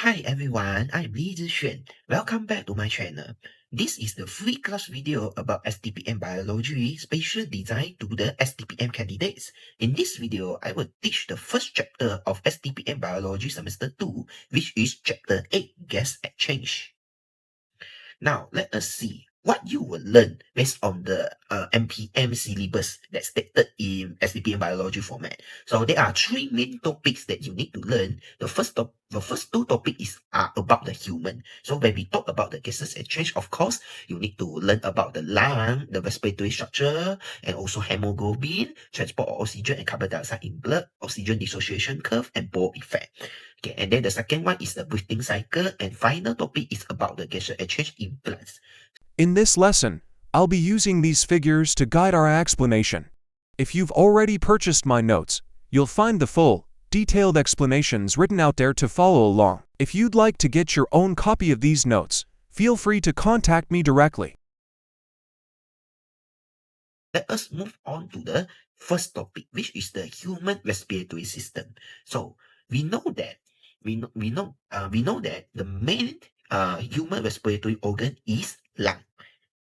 Hi everyone, I'm LEE ZHI XUAN. Welcome back to my channel. This is the free class video about STPM Biology Spatial Design to the STPM candidates. In this video, I will teach the first chapter of STPM Biology Semester 2, which is Chapter 8, Gas Exchange. Now, let us see what you will learn based on the MPM syllabus that's stated in STPM Biology format. So there are three main topics that you need to learn. The first two topics are about the human. So when we talk about the gaseous exchange, of course, you need to learn about the lung, the respiratory structure, and also haemoglobin, transport of oxygen and carbon dioxide in blood, oxygen dissociation curve, and Bohr effect. Okay, and then the second one is the breathing cycle, and final topic is about the gaseous exchange in plants. In this lesson, I'll be using these figures to guide our explanation. If you've already purchased my notes, you'll find the full, detailed explanations written out there to follow along. If you'd like to get your own copy of these notes, feel free to contact me directly. Let us move on to the first topic, which is the human respiratory system. So we know that the main human respiratory organ is lung,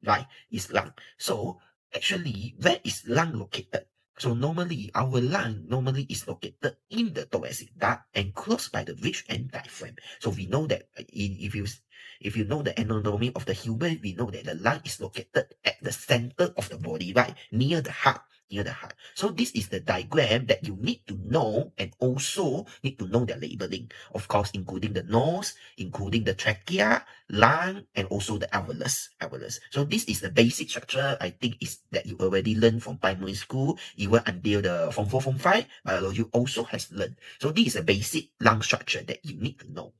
right? Is lung. So actually, where is lung located? So normally, our lung is located in the thoracic duct, enclosed by the ridge and diaphragm. So we know that if you know the anatomy of the human, we know that the lung is located at the center of the body, right? Near the heart. So this is the diagram that you need to know, and also need to know the labeling. Of course, including the nose, including the trachea, lung, and also the alveolus. So this is the basic structure. I think is that you already learned from primary school, even until the Form 4, Form 5, biology also has learned. So this is a basic lung structure that you need to know.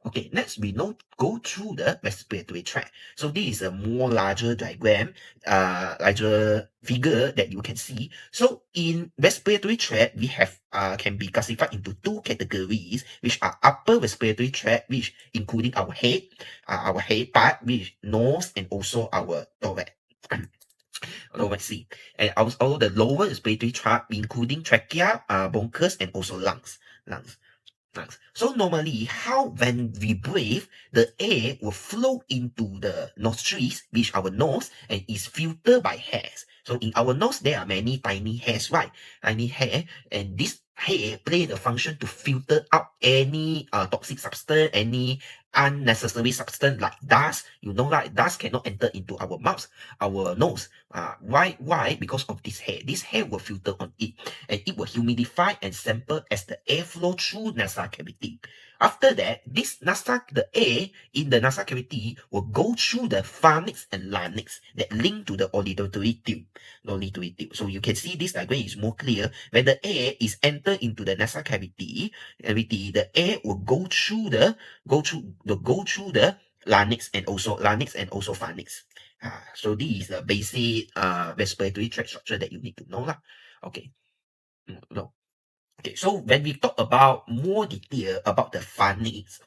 Okay, next we go through the respiratory tract. So this is a more larger diagram, larger figure that you can see. So in respiratory tract, we have can be classified into two categories, which are upper respiratory tract, which including our head part, which nose, and also our thorax. Thorax C. And also the lower respiratory tract, including trachea, bronchus, and also lungs. So normally, when we breathe, the air will flow into the nostrils, which our nose, and is filtered by hairs. So in our nose, there are many tiny hairs, right? Tiny hair, and this hair play the function to filter out any toxic substance, any unnecessary substance like dust. You know, like dust cannot enter into our mouth, our nose. Why? Because of this hair. This hair will filter on it, and it will humidify and sample as the air flow through nasal cavity. After that, the air in the nasal cavity will go through the pharynx and larynx that link to the auditory tube. So you can see this diagram is more clear. When the air is enter into the nasal cavity, the air will go through the larynx and also pharynx. So this is the basic respiratory tract structure that you need to know lah. Okay. No. Okay, so when we talk about more detail about the pharynx,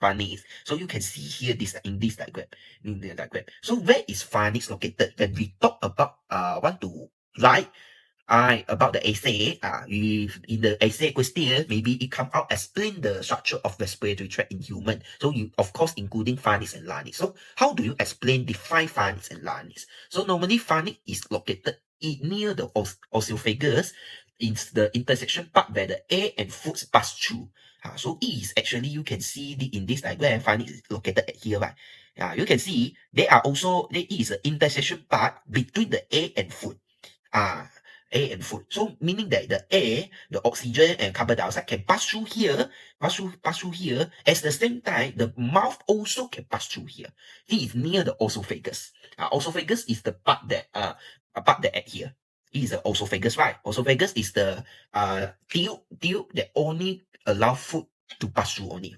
so you can see here in this diagram. So where is pharynx located? When we talk about want to write about the essay, if in the essay question, maybe it come out explain the structure of respiratory tract in human. So you, of course, including pharynx and larynx. So how do you define pharynx and larynx? So normally pharynx is located near the esophagus, in the intersection part where the air and foods pass through. So it is actually, you can see in this diagram, pharynx is located at here, right? You can see there is an intersection part between the air and food. Air and food. So meaning that the air, the oxygen and carbon dioxide can pass through here, At the same time, the mouth also can pass through here. It is near the esophagus. Esophagus is the part that at here. It is the esophagus, right? Esophagus is the tube that only allow food to pass through only.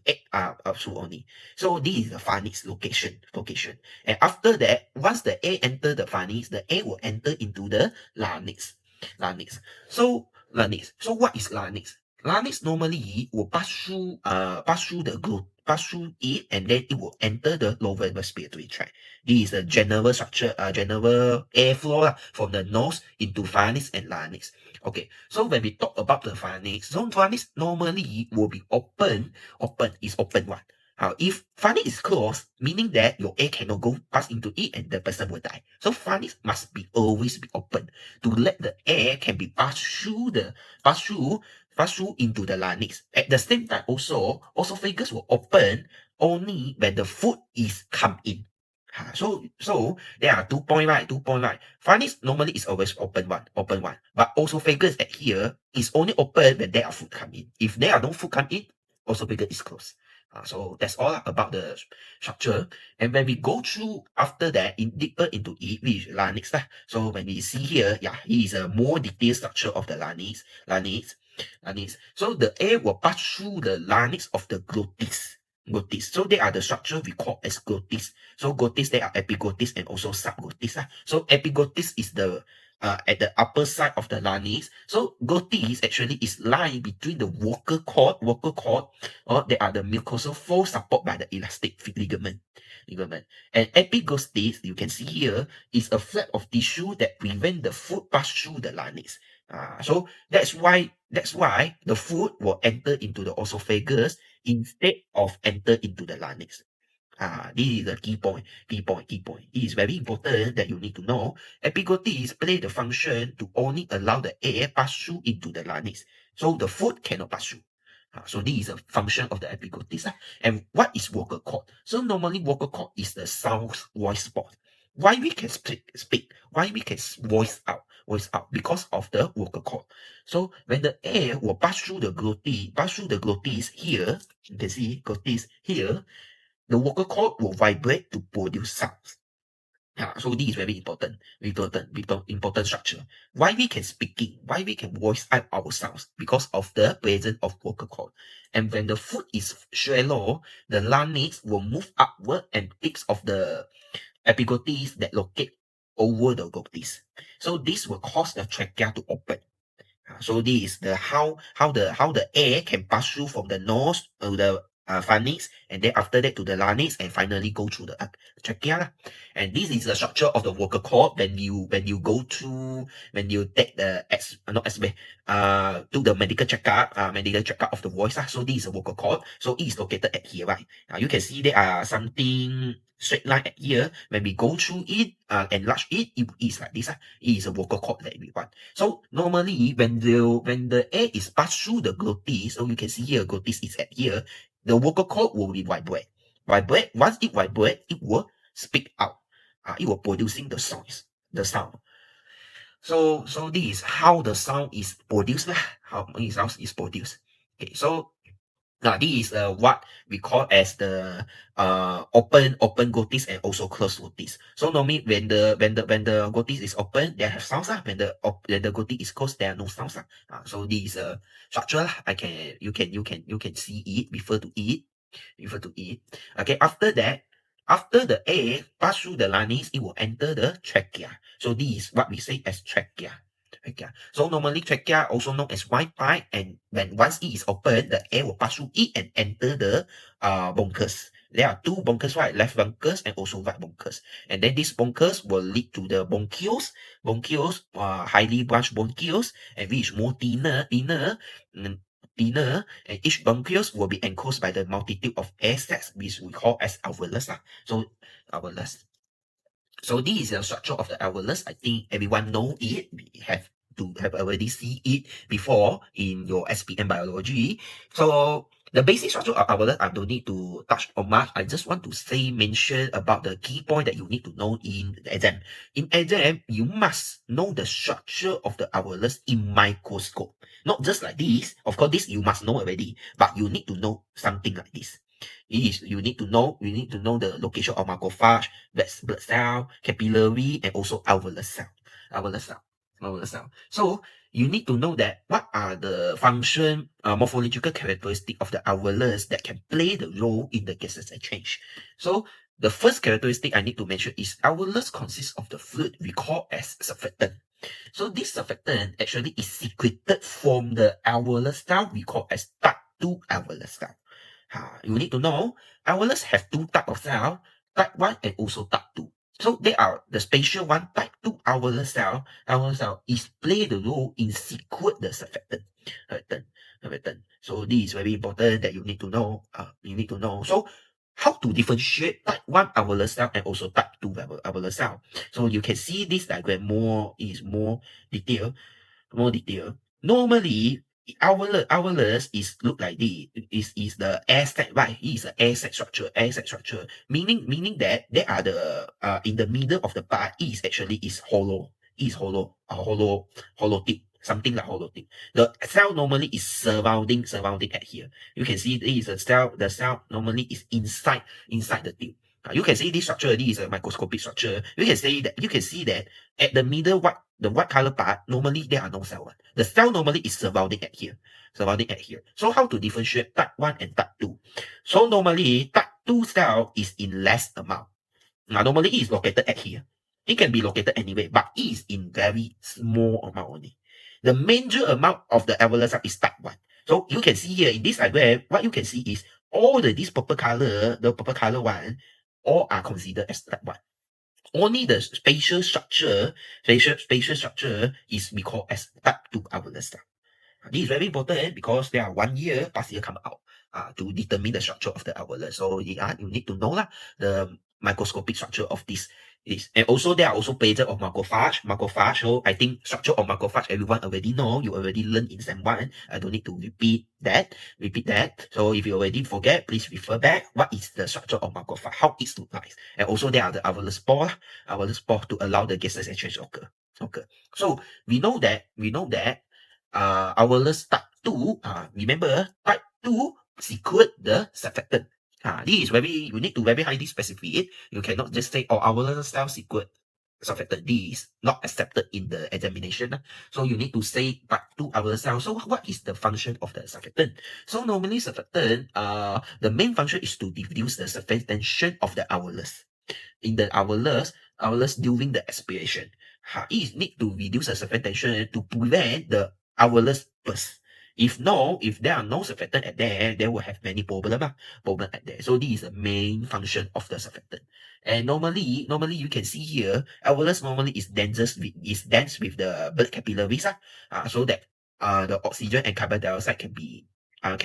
So this is the pharynx location. And after that, once the air enter the pharynx, the air will enter into the larynx. So what is larynx? Larynx normally will pass through it, and then it will enter the lower respiratory tract. This is the general structure, general airflow from the nose into pharynx and larynx. Okay, so when we talk about the pharynx, so pharynx normally will be open one. If pharynx is closed, meaning that your air cannot go pass into it and the person will die. So pharynx must be always be open to let the air can be passed through into the larynx. At the same time, also esophagus will open only when the food is come in. So there are 2 points, right? 2 points, right? Pharynx normally is always open one. But esophagus at here is only open when there are food come in. If there are no food come in, esophagus is closed. So that's all about the structure. And when we go through after that, deeper into it, which is larynx. So when we see here, yeah, it is a more detailed structure of the larynx. So the air will pass through the larynx of the glottis. So they are the structure we call as glottis. So glottis, there are epiglottis and also subglottis. So epiglottis is the at the upper side of the larynx. So glottis actually is lying between the vocal cord, or they are the mucosal fold support by the elastic ligament. And epiglottis, you can see here, is a flap of tissue that prevent the food pass through the larynx. So that's why the food will enter into the esophagus instead of enter into the larynx. This is the key point. It is very important that you need to know. Epiglottis play the function to only allow the air pass through into the larynx, so the food cannot pass through. So this is a function of the epiglottis. And what is vocal cord? So normally vocal cord is the sound voice box. Why we can speak? Why we can voice out? Because of the vocal cord. So when the air will pass through the glottis here, you can see glottis here, the vocal cord will vibrate to produce sounds. So this is very important structure. Why we can voice out our sounds? Because of the presence of vocal cord. And when the food is shallow, the larynx will move upward and tips of the epiglottis that locate over the glottis. So this will cause the trachea to open. So this is the how the air can pass through from the nose to the pharynx, and then after that to the larynx, and finally go through the trachea. And this is the structure of the vocal cord when you take the do the medical checkup of the voice. So this is a vocal cord. So it is located at here, right? You can see there are something straight line at here. When we go through it, enlarge it, it is like this. It is a vocal cord that we want. So normally when the air is passed through the glottis, so you can see here glottis is at here, the vocal cord will be vibrate. Once it vibrate, it will speak out. It will producing the sound. So this is how the sound is produced. How the sound is produced. Okay, so now this is what we call as the open glottis and also closed glottis. So normally when the glottis is open, they have sounds. When the glottis is closed, there are no sounds. So this is a structure. You can see it, refer to it. Okay, after that, after the air pass through the larynx, it will enter the trachea. So this is what we say as trachea. So normally trachea also known as white pipe, and when once it is open, the air will pass through it and enter the bronchus. There are two bronchus, right? Left bronchus and also right bronchus. And then this bronchus will lead to the bronchioles, highly branched bronchioles, and which is more thinner, and each bronchioles will be enclosed by the multitude of air sacs, which we call as alveolus. So alveolus. So this is the structure of the alveolus. I think everyone know it. We have already see it before in your STPM biology. So the basic structure of alveolus, I don't need to touch on much. I just want to mention about the key point that you need to know in the exam. In exam, you must know the structure of the alveolus in microscope. Not just like this. Of course, this you must know already, but you need to know something like this. You need to know the location of macrophage, blood cell, capillary, and also alveolus cell. So you need to know that what are the function, morphological characteristic of the alveolus that can play the role in the gaseous exchange. So the first characteristic I need to mention is alveolus consists of the fluid we call as surfactant. So this surfactant actually is secreted from the alveolus cell we call as type 2 alveolus cell. You need to know alveolus have two type of cell, type 1 and also type 2. So they are the special one, type 2 alveolus cell. Alveolus cell is play the role in secrete the surfactant. So this is very important that you need to know. So how to differentiate type 1 alveolar cell and also type 2 alveolar cell. So you can see this diagram more detailed. Normally, alveolus is look like this. Is the air sac, right? It is an air sac structure. Meaning that they are the in the middle of the part is actually is hollow. Is hollow, a hollow tip. Something like hollow tip. The cell normally is surrounding at here. You can see this is a cell. The cell normally is inside the tube. You can see this structure. This is a microscopic structure. You can see that at the middle the white color part, normally there are no cell. The cell normally is surrounding at here. So how to differentiate type 1 and type 2? So normally type 2 cell is in less amount. Now normally it is located at here. It can be located anywhere, but it is in very small amount only. The major amount of the alveolar cell is type 1. So you can see here in this diagram, what you can see is all this purple color, the purple color one, all are considered as type 1. Only the spatial structure is we call as type 2 alveolar cell. This is very important because there are 1 year past year come out to determine the structure of the alveolus. So you need to know the microscopic structure of this. And also there are also pages of macrophage. So I think structure of macrophage everyone already know. You already learned in Sem 1. I don't need to repeat that. So if you already forget, please refer back. What is the structure of macrophage? How it looks like? And also there are the alveolus spore to allow the gaseous exchange occur. So we know that alveolus type 2, remember type 2 secrete the surfactant. This is you need to very highly specify it. You cannot just say, alveolus cell secrete surfactant. This is not accepted in the examination. So you need to say type 2 alveolus cell. So what is the function of the surfactant? So normally surfactant, the main function is to reduce the surface tension of the alveolus. In the alveolus during the expiration. It need to reduce the surface tension to prevent the alveolus burst. If there are no surfactant at there, they will have many problem at there. So this is the main function of the surfactant. And normally you can see here, alveolus normally is dense with the blood capillaries, so that the oxygen and carbon dioxide can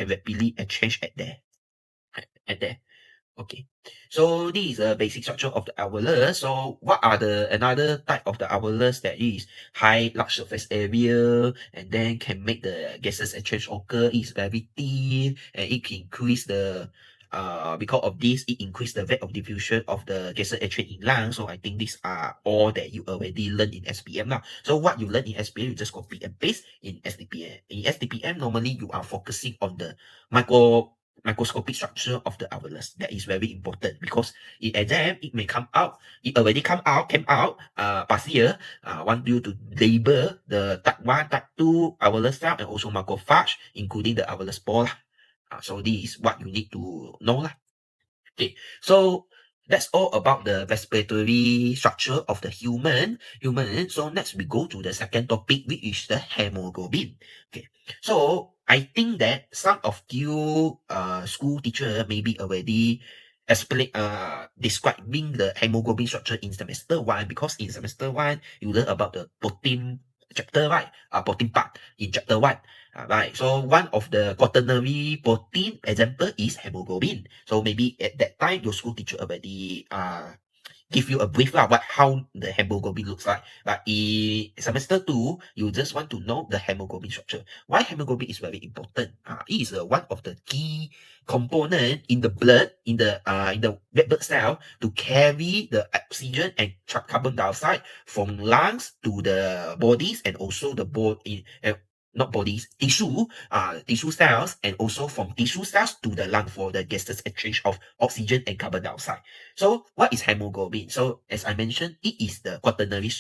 rapidly exchange at there. Okay, so this is a basic structure of the alveolus. So what are another type of the alveolus that is large surface area and then can make the gases exchange occur? It's very thin and it can increase the because of this it increase the rate of diffusion of the gases exchange in lungs. So I think these are all that you already learned in SPM now. So what you learn in SPM, you just copy and paste in STPM. In STPM, normally you are focusing on the microscopic structure of the alveolus. That is very important because in exam it may came out past year, want you to label the type 1, type 2 alveolus cell and also macrophage, including the alveolus spore. So this is what you need to know. Okay, so that's all about the respiratory structure of the human. So next we go to the second topic, which is the hemoglobin. Okay, so I think that some of you school teacher maybe already describing the hemoglobin structure in semester 1, because in semester 1 you learn about the protein chapter, right? Protein part in chapter 1. Right, so one of the quaternary protein example is hemoglobin. So maybe at that time your school teacher already give you a brief how the hemoglobin looks like. But in semester 2, you just want to know the hemoglobin structure. Why hemoglobin is very important? It is one of the key component in the blood, in the red blood cell, to carry the oxygen and carbon dioxide from lungs to the bodies and also the body. Not bodies, tissue cells, and also from tissue cells to the lung for the gaseous exchange of oxygen and carbon dioxide. So what is hemoglobin? So as I mentioned, it is the quaternary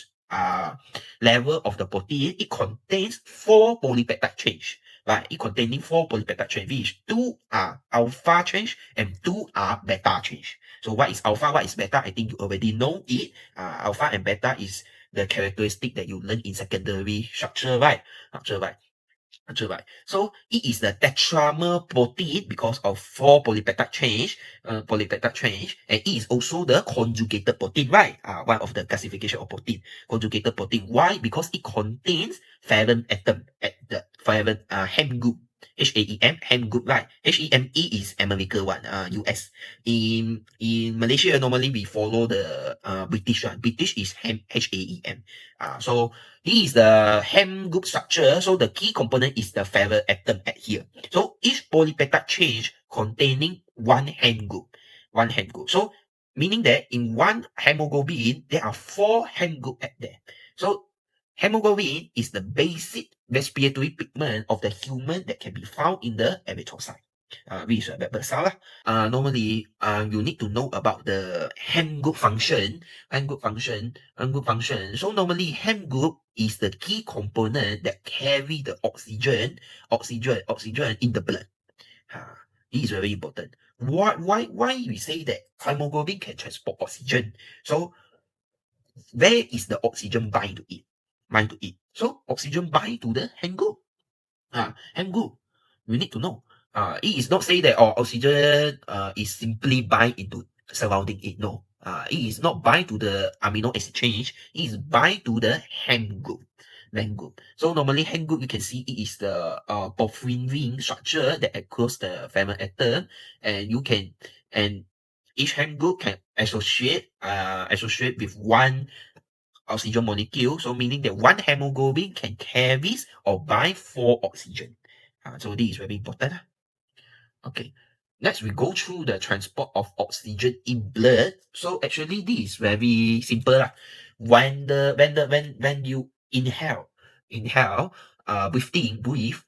level of the protein. It contains 4 polypeptide chains. Right? It containing 4 polypeptide chains, which 2 are alpha chains and 2 are beta chains. So what is alpha, what is beta? I think you already know it. Alpha and beta is the characteristic that you learn in secondary structure, right? So it is the tetramer protein because of 4 polypeptide chains, and it is also the conjugated protein, right? One of the classification of protein, conjugated protein. Why? Because it contains ferrant atom at the ferrant hem group. HAEM, hem group, right? HEME is America one, US. In Malaysia, normally we follow the British one. British is hem, HAEM. So this is the hem group structure. So the key component is the ferrous atom at here. So each polypeptide chain containing one hem group. One hem group. So meaning that in one haemoglobin, there are 4 hem group at there. So haemoglobin is the basic respiratory pigment of the human that can be found in the erythrocyte. Which is red blood cell lah. Normally, you need to know about the hem group function. Hem group function. So normally, hem group is the key component that carry the oxygen in the blood. This is very important. Why we say that hemoglobin can transport oxygen? So where is the oxygen bind to it? So oxygen bind to the hand group. Hand group. You need to know. It is not say that oxygen is simply bind into surrounding it. No. It is not bind to the amino acid change. It is bind to the hand group. So normally hand group you can see it is the porphyrin ring structure that enclose the ferrous atom, and each hand group can associate with one oxygen molecule. So meaning that one hemoglobin can carry or bind 4 oxygen. So this is very important. Okay. Next, we go through the transport of oxygen in blood. So actually, this is very simple. When you inhale, breathe,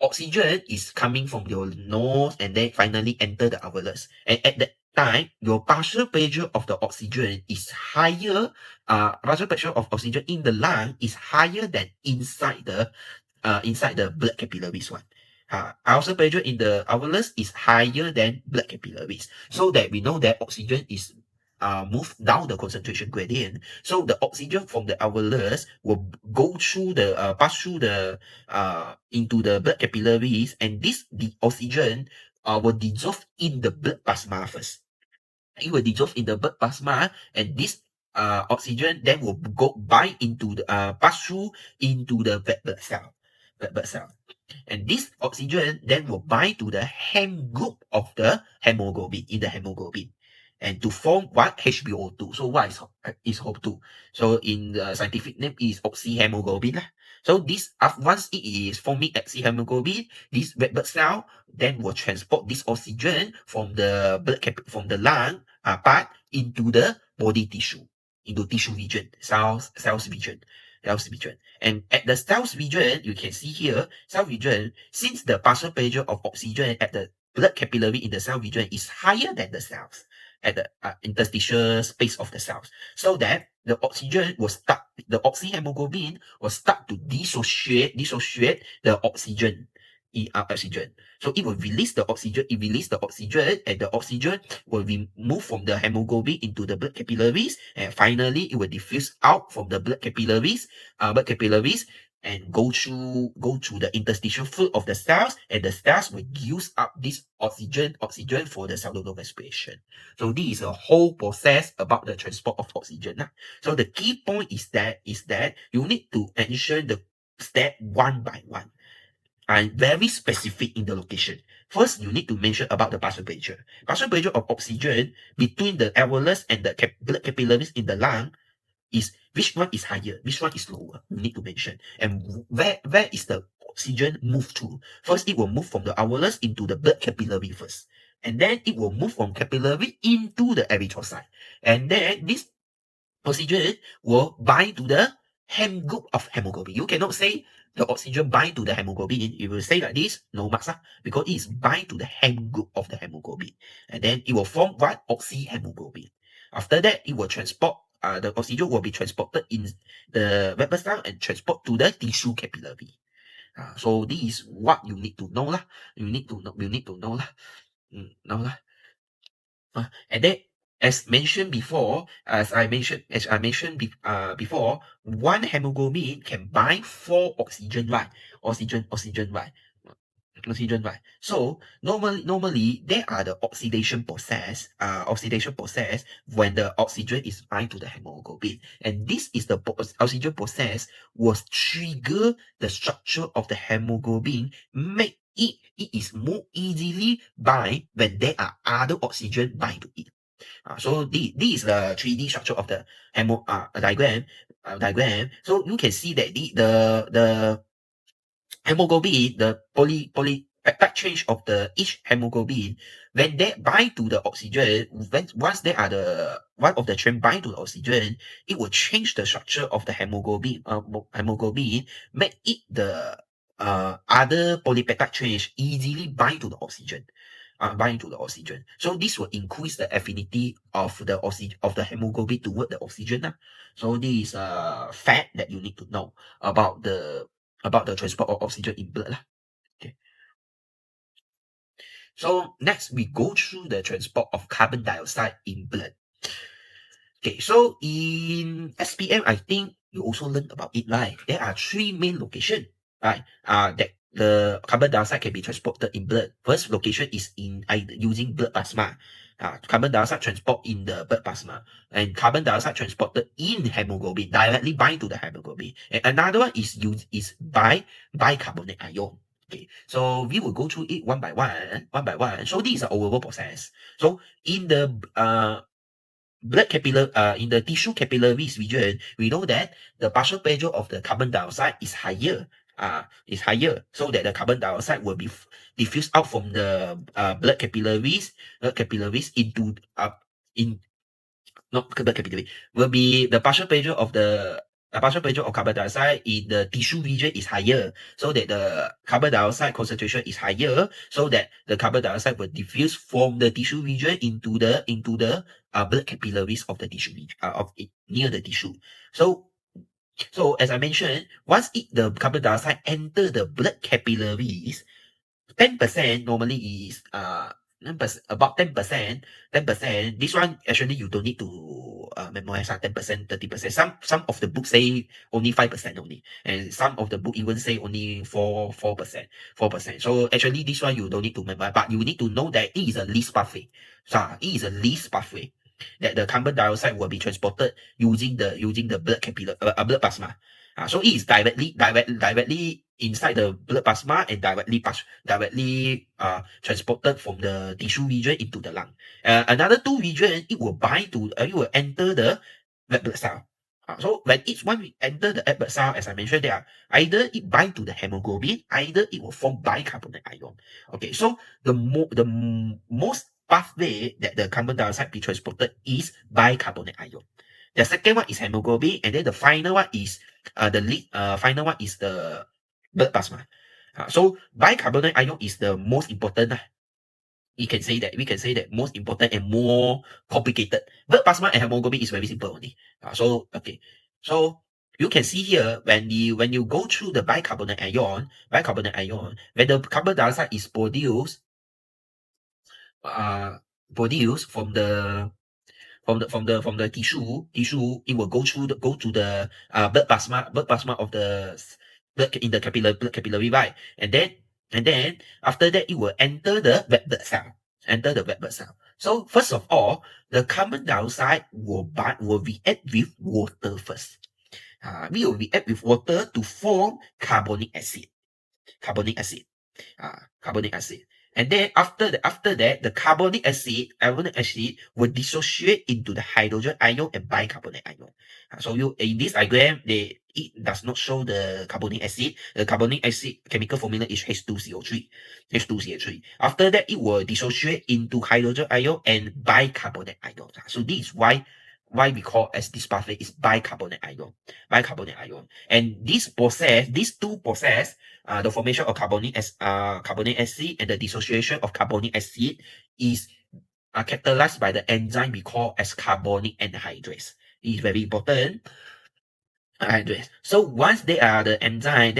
oxygen is coming from your nose and then finally enter the alveolus. And at that time, your partial pressure of the oxygen is higher. Partial pressure of oxygen in the lung is higher than inside the blood capillaries one. Partial pressure in the alveolus is higher than blood capillaries. So that we know that oxygen is move down the concentration gradient. So the oxygen from the alveolus will go through the pass through the into the blood capillaries, and the oxygen will dissolve in the blood plasma first. It will dissolve in the blood plasma, and this oxygen then will go bind into the pass through into the red blood cell. And this oxygen then will bind to the hem group of the hemoglobin, and to form what? HbO2. So what is HO2? So in the scientific name is oxyhemoglobin. So this, once it is forming oxyhemoglobin, this red blood cell then will transport this oxygen from the from the lung part into the body tissue, into tissue region, cells region. And at the cells region, you can see here, cell region, since the partial pressure of oxygen at the blood capillary in the cell region is higher than the cells at the interstitial space of the cells, so that the oxygen will start, the oxyhemoglobin will start to dissociate the oxygen. So it will release the oxygen, and the oxygen will be moved from the hemoglobin into the blood capillaries, and finally it will diffuse out from the blood capillaries, and go through the interstitial fluid of the cells, and the cells will use up this oxygen for the cellular respiration. So this is a whole process about the transport of oxygen. So the key point is that you need to mention the step one by one, and very specific in the location. First, you need to mention about the partial pressure. Partial pressure of oxygen between the alveolus and the blood capillaries in the lung is, which one is higher, which one is lower. You need to mention. And where is the oxygen move to? First, it will move from the alveolus into the blood capillary first. And then it will move from capillary into the erythrocyte. And then this oxygen will bind to the hem group of hemoglobin. You cannot say the oxygen bind to the hemoglobin. You will say like this, no marks, because it is bind to the hem group of the hemoglobin. And then it will form what? Oxyhemoglobin. After that, it will transport, the oxygen will be transported in the red blood cell and transport to the tissue capillary. So this is what you need to know. You need to know. And then, as I mentioned before, one hemoglobin can bind 4 oxygen, right? Oxygen, right? So normally there are the oxidation process when the oxygen is bind to the hemoglobin, and this is the oxygen process was trigger the structure of the hemoglobin make it is more easily bind when there are other oxygen bind to it. So this is the 3D structure of the diagram. So you can see that the hemoglobin, the polypeptide change of the each hemoglobin, when they bind to the oxygen, once they are one of the chain bind to the oxygen, it will change the structure of the hemoglobin, make it the other polypeptide change easily bind to the oxygen. Bind to the oxygen. So this will increase the affinity of the oxygen of the hemoglobin toward the oxygen. So this is a fact that you need to know about the transport of oxygen in blood. Okay. So next we go through the transport of carbon dioxide in blood. Okay, so in SPM, I think you also learned about it, right? There are three main locations, right? That the carbon dioxide can be transported in blood. First location is in using blood plasma. Carbon dioxide transport in the blood plasma, and carbon dioxide transported in hemoglobin, directly bind to the hemoglobin. And another one is by bicarbonate ion. Okay, so we will go through it one by one. So this is an overall process. So in the in the tissue capillaries region, we know that the partial pressure of the carbon dioxide is higher. So that the carbon dioxide will be diffused out from the blood capillaries into in not blood capillary, will be the partial pressure of carbon dioxide in the tissue region is higher, so that the carbon dioxide concentration is higher, so that the carbon dioxide will diffuse from the tissue region into the blood capillaries of the tissue region, near the tissue. So as I mentioned, once the carbon dioxide enter the blood capillaries, 10% normally is about 10%. This one actually you don't need to memorize 10%, 30%. Some of the books say only 5% only, and some of the book even say only 4%. So actually this one you don't need to memorize, but you need to know that it is a least pathway. So it is a least pathway that the carbon dioxide will be transported using the blood plasma. So it is directly inside the blood plasma and directly transported from the tissue region into the lung. Another two region, it will enter the red blood cell. So when each one will enter the red blood cell, as I mentioned, they are either it bind to the hemoglobin, either it will form bicarbonate ion. Okay, so the most pathway that the carbon dioxide be transported is bicarbonate ion. The second one is hemoglobin, and then the final one is the blood plasma. So bicarbonate ion is the most important. We can say that most important and more complicated. Blood plasma and hemoglobin is very simple only. Okay. So you can see here when you go through the bicarbonate ion, when the carbon dioxide is produced from the tissue, it will go to the blood plasma of the blood in the capillary, right? And then after that, it will enter the red blood cell. So first of all, the carbon dioxide will react with water first. We will react with water to form carbonic acid. Carbonic acid. And then after that, the carbonic acid will dissociate into the hydrogen ion and bicarbonate ion. So in this diagram, it does not show the carbonic acid. The carbonic acid chemical formula is H2CO3. After that, it will dissociate into hydrogen ion and bicarbonate ion. So this is why we call as this pathway is bicarbonate ion. And these two process, the formation of carbonic acid and the dissociation of carbonic acid is catalyzed by the enzyme we call as carbonic anhydrase. It is very important. Anhydrase. So once they are the enzyme,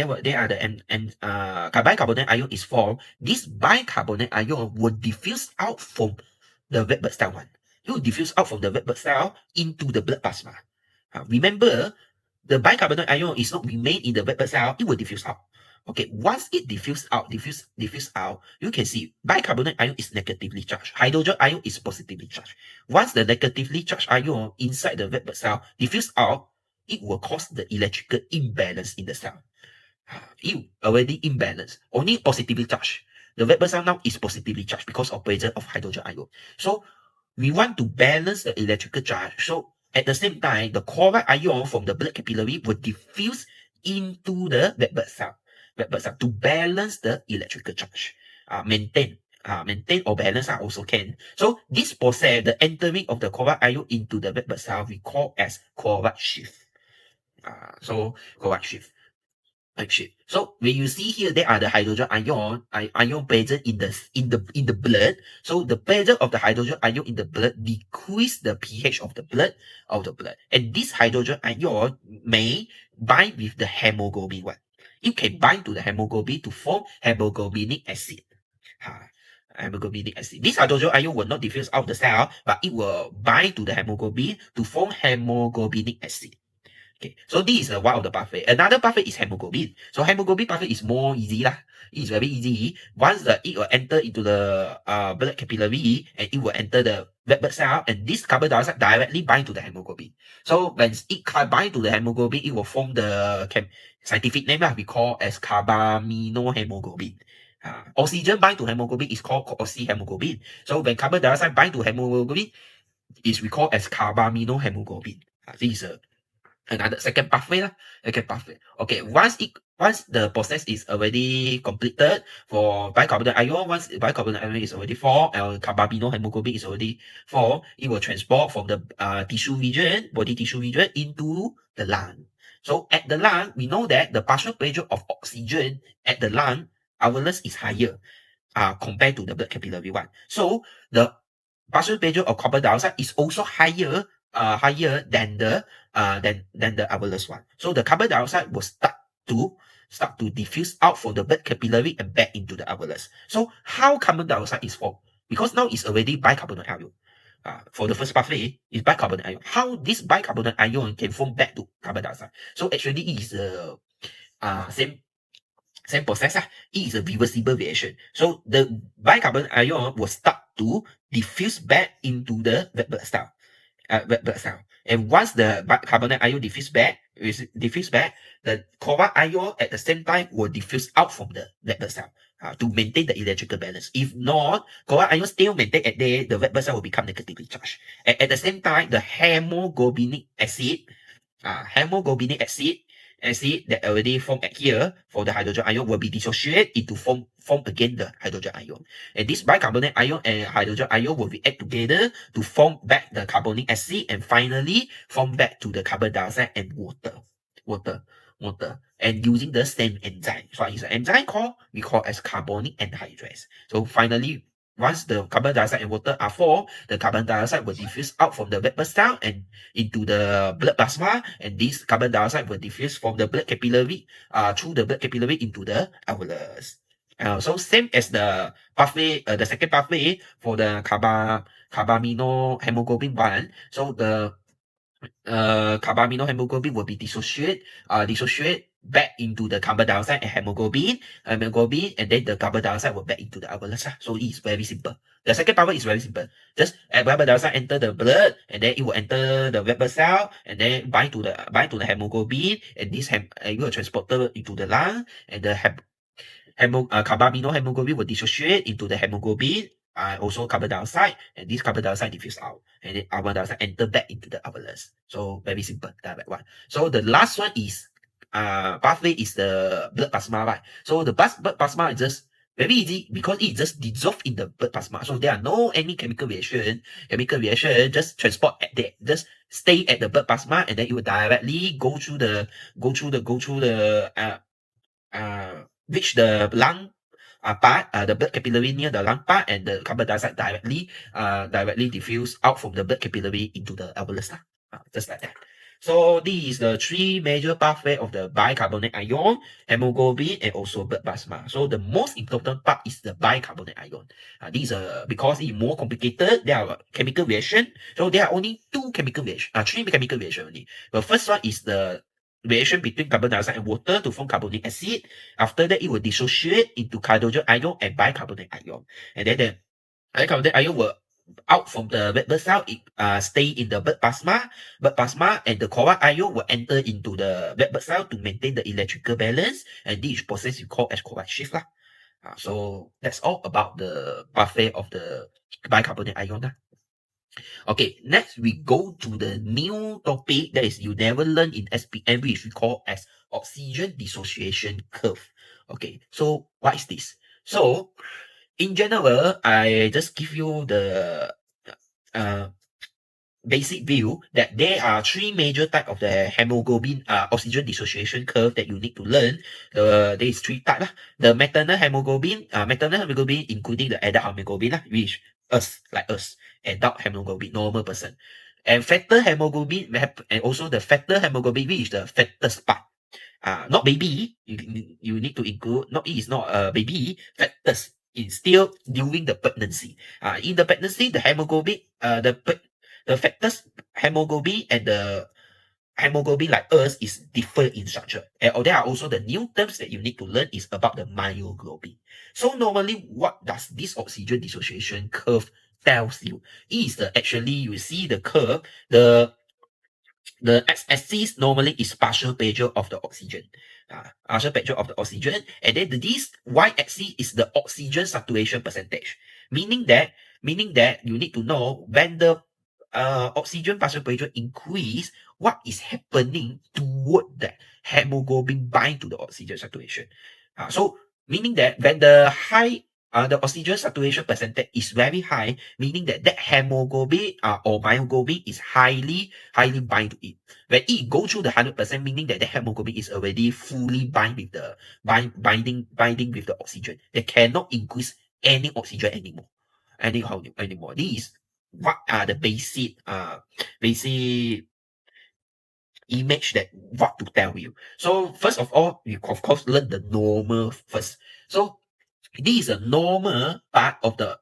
bicarbonate ion is formed. This bicarbonate ion will diffuse out from the red blood cell one. It will diffuse out from the red blood cell into the blood plasma. Remember, the bicarbonate ion is not remain in the red blood cell, it will diffuse out. Okay, once it diffuse out, you can see bicarbonate ion is negatively charged. Hydrogen ion is positively charged. Once the negatively charged ion inside the red blood cell diffuse out, it will cause the electrical imbalance in the cell. It already imbalanced, only positively charged. The red blood cell now is positively charged because of presence of hydrogen ion. So we want to balance the electrical charge. So at the same time, the chloride ion from the blood capillary will diffuse into the red blood cell, to balance the electrical charge, maintain or balance also can. So this process, the entering of the chloride ion into the red blood cell, we call as chloride shift. So chloride shift. So when you see here, there are the hydrogen ion present in the blood. So the presence of the hydrogen ion in the blood decrease the pH of the blood and this hydrogen ion may bind with the hemoglobin one. It can bind to the hemoglobin to form hemoglobinic acid. Hemoglobinic acid. This hydrogen ion will not diffuse out of the cell, but it will bind to the hemoglobin to form hemoglobinic acid. Okay, so this is one of the pathway. Another pathway is hemoglobin. So hemoglobin pathway is more easy lah. It's very easy. Once it will enter into the blood capillary and it will enter the red blood cell, and this carbon dioxide directly bind to the hemoglobin. So when it bind to the hemoglobin, it will form the scientific name we call as carbaminohemoglobin. Oxygen bind to hemoglobin is called oxyhemoglobin. So when carbon dioxide bind to hemoglobin, is we call as carbaminohemoglobin. This is another second pathway lah. Okay, once the process is already completed for bicarbonate ion, once bicarbonate ion is already formed and carbaminohemoglobin is already formed, it will transport from the body tissue region into the lung. So at the lung, we know that the partial pressure of oxygen at the lung alveolus is higher compared to the blood capillary one. So the partial pressure of carbon dioxide is also higher than the alveolus one. So the carbon dioxide will start to diffuse out from the blood capillary and back into the alveolus. So how carbon dioxide is formed? Because now it's already bicarbonate ion. For the first pathway is bicarbonate ion. How this bicarbonate ion can form back to carbon dioxide? So actually it is same process. It is a reversible reaction. So the bicarbonate ion will start to diffuse back into the red blood cell. And once the carbonate ion diffuse back, the chloride ion at the same time will diffuse out from the red blood cell to maintain the electrical balance. If not, chloride ion still maintain at there, the red blood cell will become negatively charged. And at the same time, the hemoglobinic acid that already formed at here for the hydrogen ion will be dissociated into form again the hydrogen ion. And this bicarbonate ion and hydrogen ion will react together to form back the carbonic acid and finally form back to the carbon dioxide and water. And using the same enzyme. So it's an enzyme we call as carbonic anhydrase. So finally, once the carbon dioxide and water are formed, the carbon dioxide will diffuse out from the red blood cell and into the blood plasma, and this carbon dioxide will diffuse from the blood capillary through the blood capillary into the alveolus. So same as the pathway, the second pathway for the carbaminohemoglobin one. So the carbaminohemoglobin will be dissociate back into the carbon dioxide and hemoglobin, and then the carbon dioxide will back into the alveolus. So it is very simple. The second pathway is very simple. Just carbon dioxide enter the blood, and then it will enter the red blood cell, and then bind to the hemoglobin, and this it will transported into the lung, and the carbaminohemoglobin will dissociate into the hemoglobin, also carbon dioxide, and this carbon dioxide diffuse out, and then carbon dioxide enter back into the alveolus. So very simple, that one. So the last one is pathway is the blood plasma, right? So the blood plasma is just very easy because it just dissolve in the blood plasma. So there are no any chemical reaction. Just transport at there, just stay at the blood plasma, and then it will directly go through the reach the lung part, the blood capillary near the lung part, and the carbon dioxide directly diffuse out from the blood capillary into the alveolus. Just like that. So these is the three major pathway of the bicarbonate ion, hemoglobin, and also blood plasma. So the most important part is the bicarbonate ion. These are because it's more complicated. There are chemical reaction. So there are only three chemical reaction only. The first one is the reaction between carbon dioxide and water to form carbonic acid. After that, it will dissociate into hydrogen ion and bicarbonate ion. And then the bicarbonate ion will out from the red blood cell, it stay in the blood plasma, and the chloride ion will enter into the red blood cell to maintain the electrical balance, and this process you call as chloride shift lah. So that's all about the pathway of the bicarbonate ion lah. Okay, next we go to the new topic that is you never learn in SPM, which we call as oxygen dissociation curve. Okay, so what is this? So in general, I just give you the basic view that there are three major types of the hemoglobin oxygen dissociation curve that you need to learn. There is three types lah. The maternal hemoglobin including the adult hemoglobin lah, which like us, adult hemoglobin, normal person, and fetal hemoglobin, and also the fetal hemoglobin, which is the fetus part. Not baby. You need to include, not it is not a baby, fetus is still during the pregnancy. In the pregnancy, the hemoglobin, the fetus hemoglobin and the hemoglobin like us is different in structure. And there are also the new terms that you need to learn is about the myoglobin. So normally, what does this oxygen dissociation curve tells you? Is the actually you see the curve, the x-axis normally is partial pressure of the oxygen. Partial pressure of the oxygen, and then this y-axis is the oxygen saturation percentage. Meaning that you need to know when the oxygen partial pressure increase, what is happening toward that hemoglobin bind to the oxygen saturation. So meaning that when the oxygen saturation percentage is very high, meaning that hemoglobin or myoglobin is highly bind to it. When it go through the 100%, meaning that the hemoglobin is already fully bind with the binding with the oxygen. They cannot increase any oxygen anymore. These what are the basic image that what to tell you. So first of all, we of course learn the normal first. So this is a normal part of the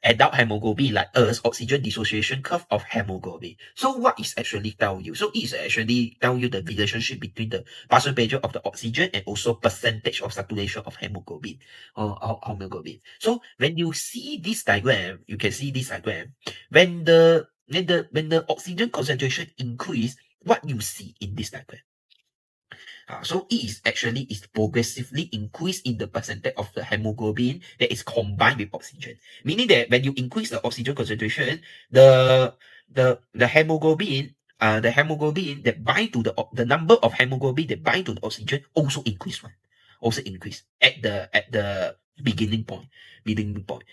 adult hemoglobin like us, oxygen dissociation curve of hemoglobin. So what is actually tell you? So it is actually tell you the relationship between the partial pressure of the oxygen and also percentage of saturation of hemoglobin or hemoglobin. So when you see this diagram, you can see this diagram. When the oxygen concentration increase, what you see in this diagram? So it is actually progressively increase in the percentage of the hemoglobin that is combined with oxygen. Meaning that when you increase the oxygen concentration, the hemoglobin that bind to the number of hemoglobin that bind to the oxygen also increase one. Also increase at the beginning point.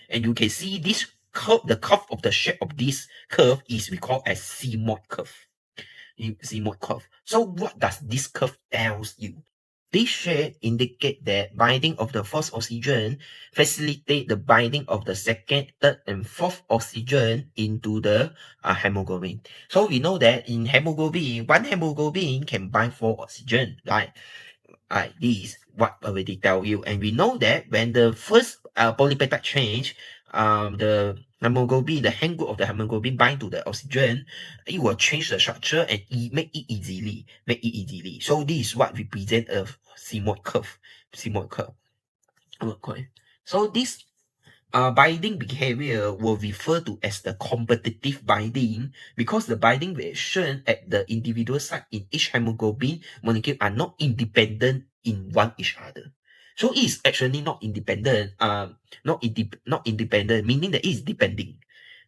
And you can see this curve, the curve of the shape of this curve is we call as sigmoid curve. Sigmoid curve. So what does this curve tells you? This shape indicate that binding of the first oxygen facilitate the binding of the second, third, and fourth oxygen into the hemoglobin. So we know that in hemoglobin, one hemoglobin can bind 4 oxygen, right? This what already tell you. And we know that when the first polypeptide change, the hemoglobin, the hand group of the hemoglobin bind to the oxygen, it will change the structure and make it easily. So this is what represent a sigmoid curve. Okay. So this binding behavior will refer to as the competitive binding because the binding reaction at the individual site in each hemoglobin molecule are not independent in one each other. So it is actually not independent, not independent, meaning that it is depending,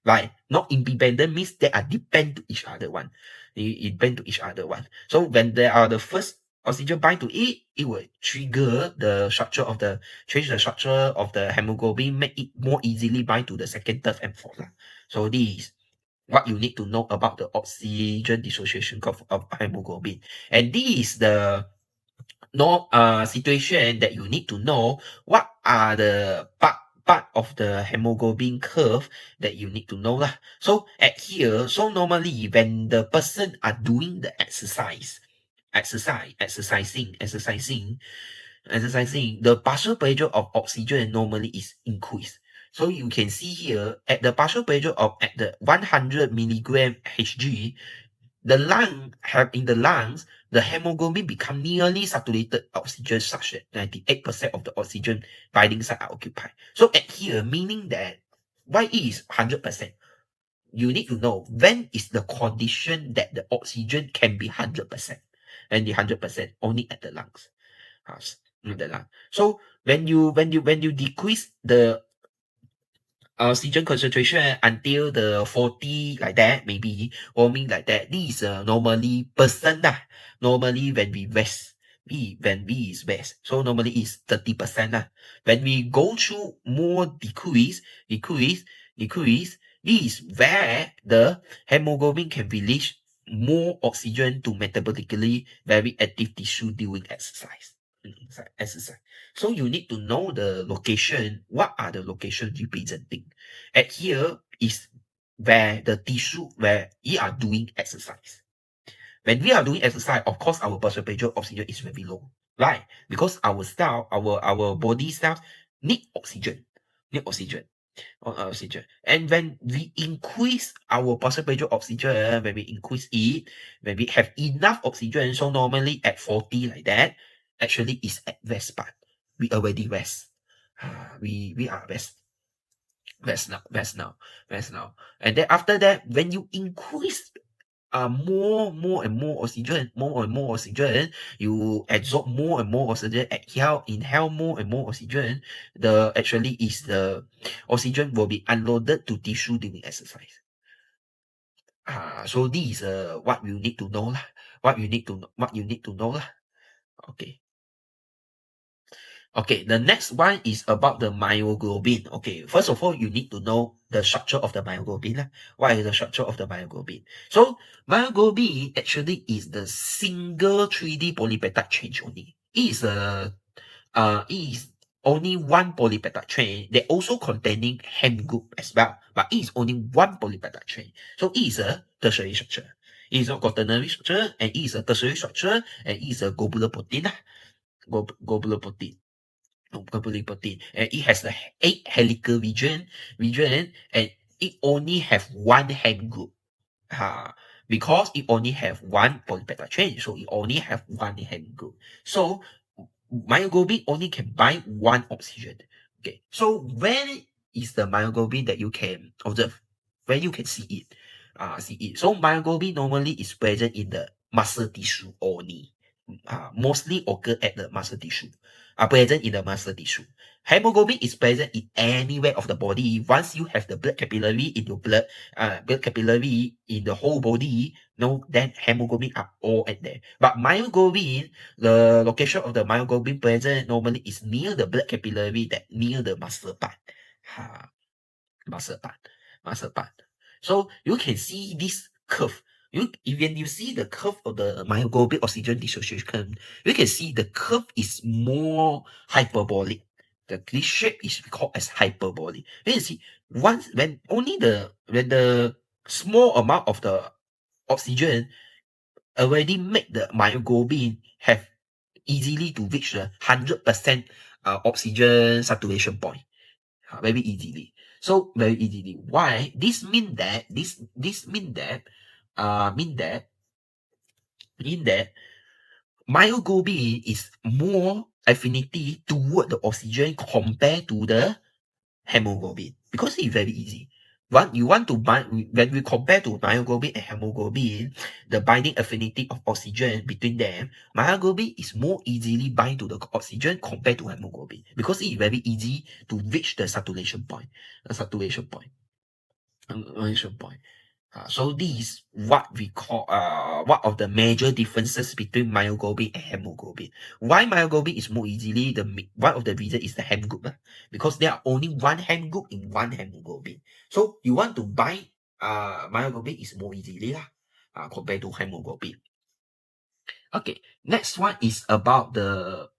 right? Not independent means they are depend to each other one. They depend to each other one. So when there are the first oxygen bind to it, it will trigger the structure of the hemoglobin, make it more easily bind to the second, third, and fourth. So this is what you need to know about the oxygen dissociation curve of hemoglobin. And this is the situation that you need to know what are the part of the hemoglobin curve that you need to know lah. So at here, so normally when the person are doing the exercising, the partial pressure of oxygen normally is increased. So you can see here at the partial pressure of at the 100 milligram Hg, in the lungs, the hemoglobin become nearly saturated oxygen such that 98% of the oxygen binding site are occupied. So at here, meaning that Why E is 100%? You need to know when is the condition that the oxygen can be 100%. And the 100% only at the lungs. In the lung. So when you decrease the oxygen concentration until the 40 like that, maybe warming like that, this is normally percent lah. Normally when we rest, when V is rest, so normally is 30% lah. When we go through more decrease, this is where the hemoglobin can release more oxygen to metabolically very active tissue during exercise. So you need to know the location. What are the locations representing? At here is where the tissue where we are doing exercise. When we are doing exercise, of course, our percentage of oxygen is very low, right? Because our cell, our body cells need oxygen, oxygen. And when we increase our percentage of oxygen, when we increase it, when we have enough oxygen, so normally at 40 like that, actually is at rest part. We already rest. We are rest now. And then after that, when you increase more and more oxygen, you absorb more and more oxygen, inhale more and more oxygen, the oxygen will be unloaded to tissue during exercise. So this is what you need to know lah. What you need to know lah. Okay, the next one is about the myoglobin. Okay, first of all, you need to know the structure of the myoglobin. What is the structure of the myoglobin? So, myoglobin actually is the single 3D polypeptide chain only. It is only one polypeptide chain. They also containing hem group as well, but it is only one polypeptide chain. So, it is a tertiary structure. It is a quaternary structure, and it is a tertiary structure, and it is a globular protein. Globular protein. And it has the 8 helical region, and it only have one hem group. Because it only have one polypeptide chain, so it only have one hem group. So myoglobin only can bind one oxygen. Okay, so where is the myoglobin that you can observe? Where you can see it? So myoglobin normally is present in the muscle tissue only. Mostly occur at the muscle tissue. Present in the muscle tissue. Hemoglobin is present in anywhere of the body. Once you have the blood capillary in your blood capillary in the whole body, then hemoglobin are all at there. But myoglobin, the location of the myoglobin present normally is near the blood capillary, that near the muscle part. Muscle part. So you can see this curve. When you see the curve of the myoglobin oxygen dissociation, you can see the curve is more hyperbolic. This shape is called as hyperbolic. You can see when the small amount of the oxygen already make the myoglobin have easily to reach the 100% oxygen saturation point. Very easily. So very easily. Why? This mean that myoglobin is more affinity toward the oxygen compared to the hemoglobin, because it's very easy. You want to bind, when we compare to myoglobin and hemoglobin, the binding affinity of oxygen between them, myoglobin is more easily bind to the oxygen compared to hemoglobin, because it is very easy to reach the saturation point. So this is what we call what of the major differences between myoglobin and hemoglobin. Why myoglobin is more easily, one of the reason is the hem group, because there are only one hem group in one hemoglobin. So you want to bind myoglobin is more easily compared to hemoglobin. Okay, next one is about the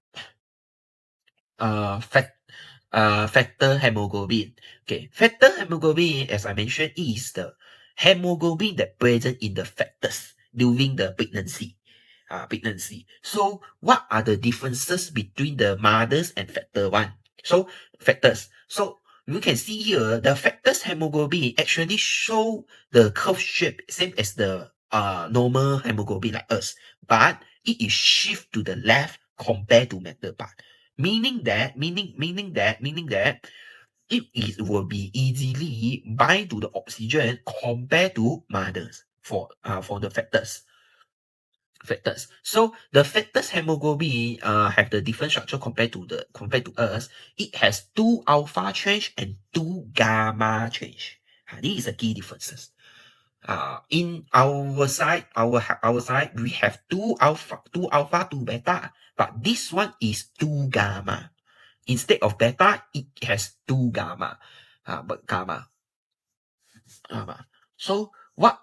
factor hemoglobin. Okay, factor hemoglobin, as I mentioned, is the hemoglobin that present in the fetus during the pregnancy. So what are the differences between the mothers and factor one? So fetus. So you can see here the fetus hemoglobin actually show the curve shape same as the normal hemoglobin like us, but it is shift to the left compared to matter part. Meaning that will be easily bind to the oxygen compared to mothers for the factors. So the factors hemoglobin have the different structure compared to us. It has 2 alpha change and 2 gamma change. This is the key differences. In our side, we have 2 alpha, 2 beta, but this one is 2 gamma. Instead of beta, it has 2 gamma. But gamma. So what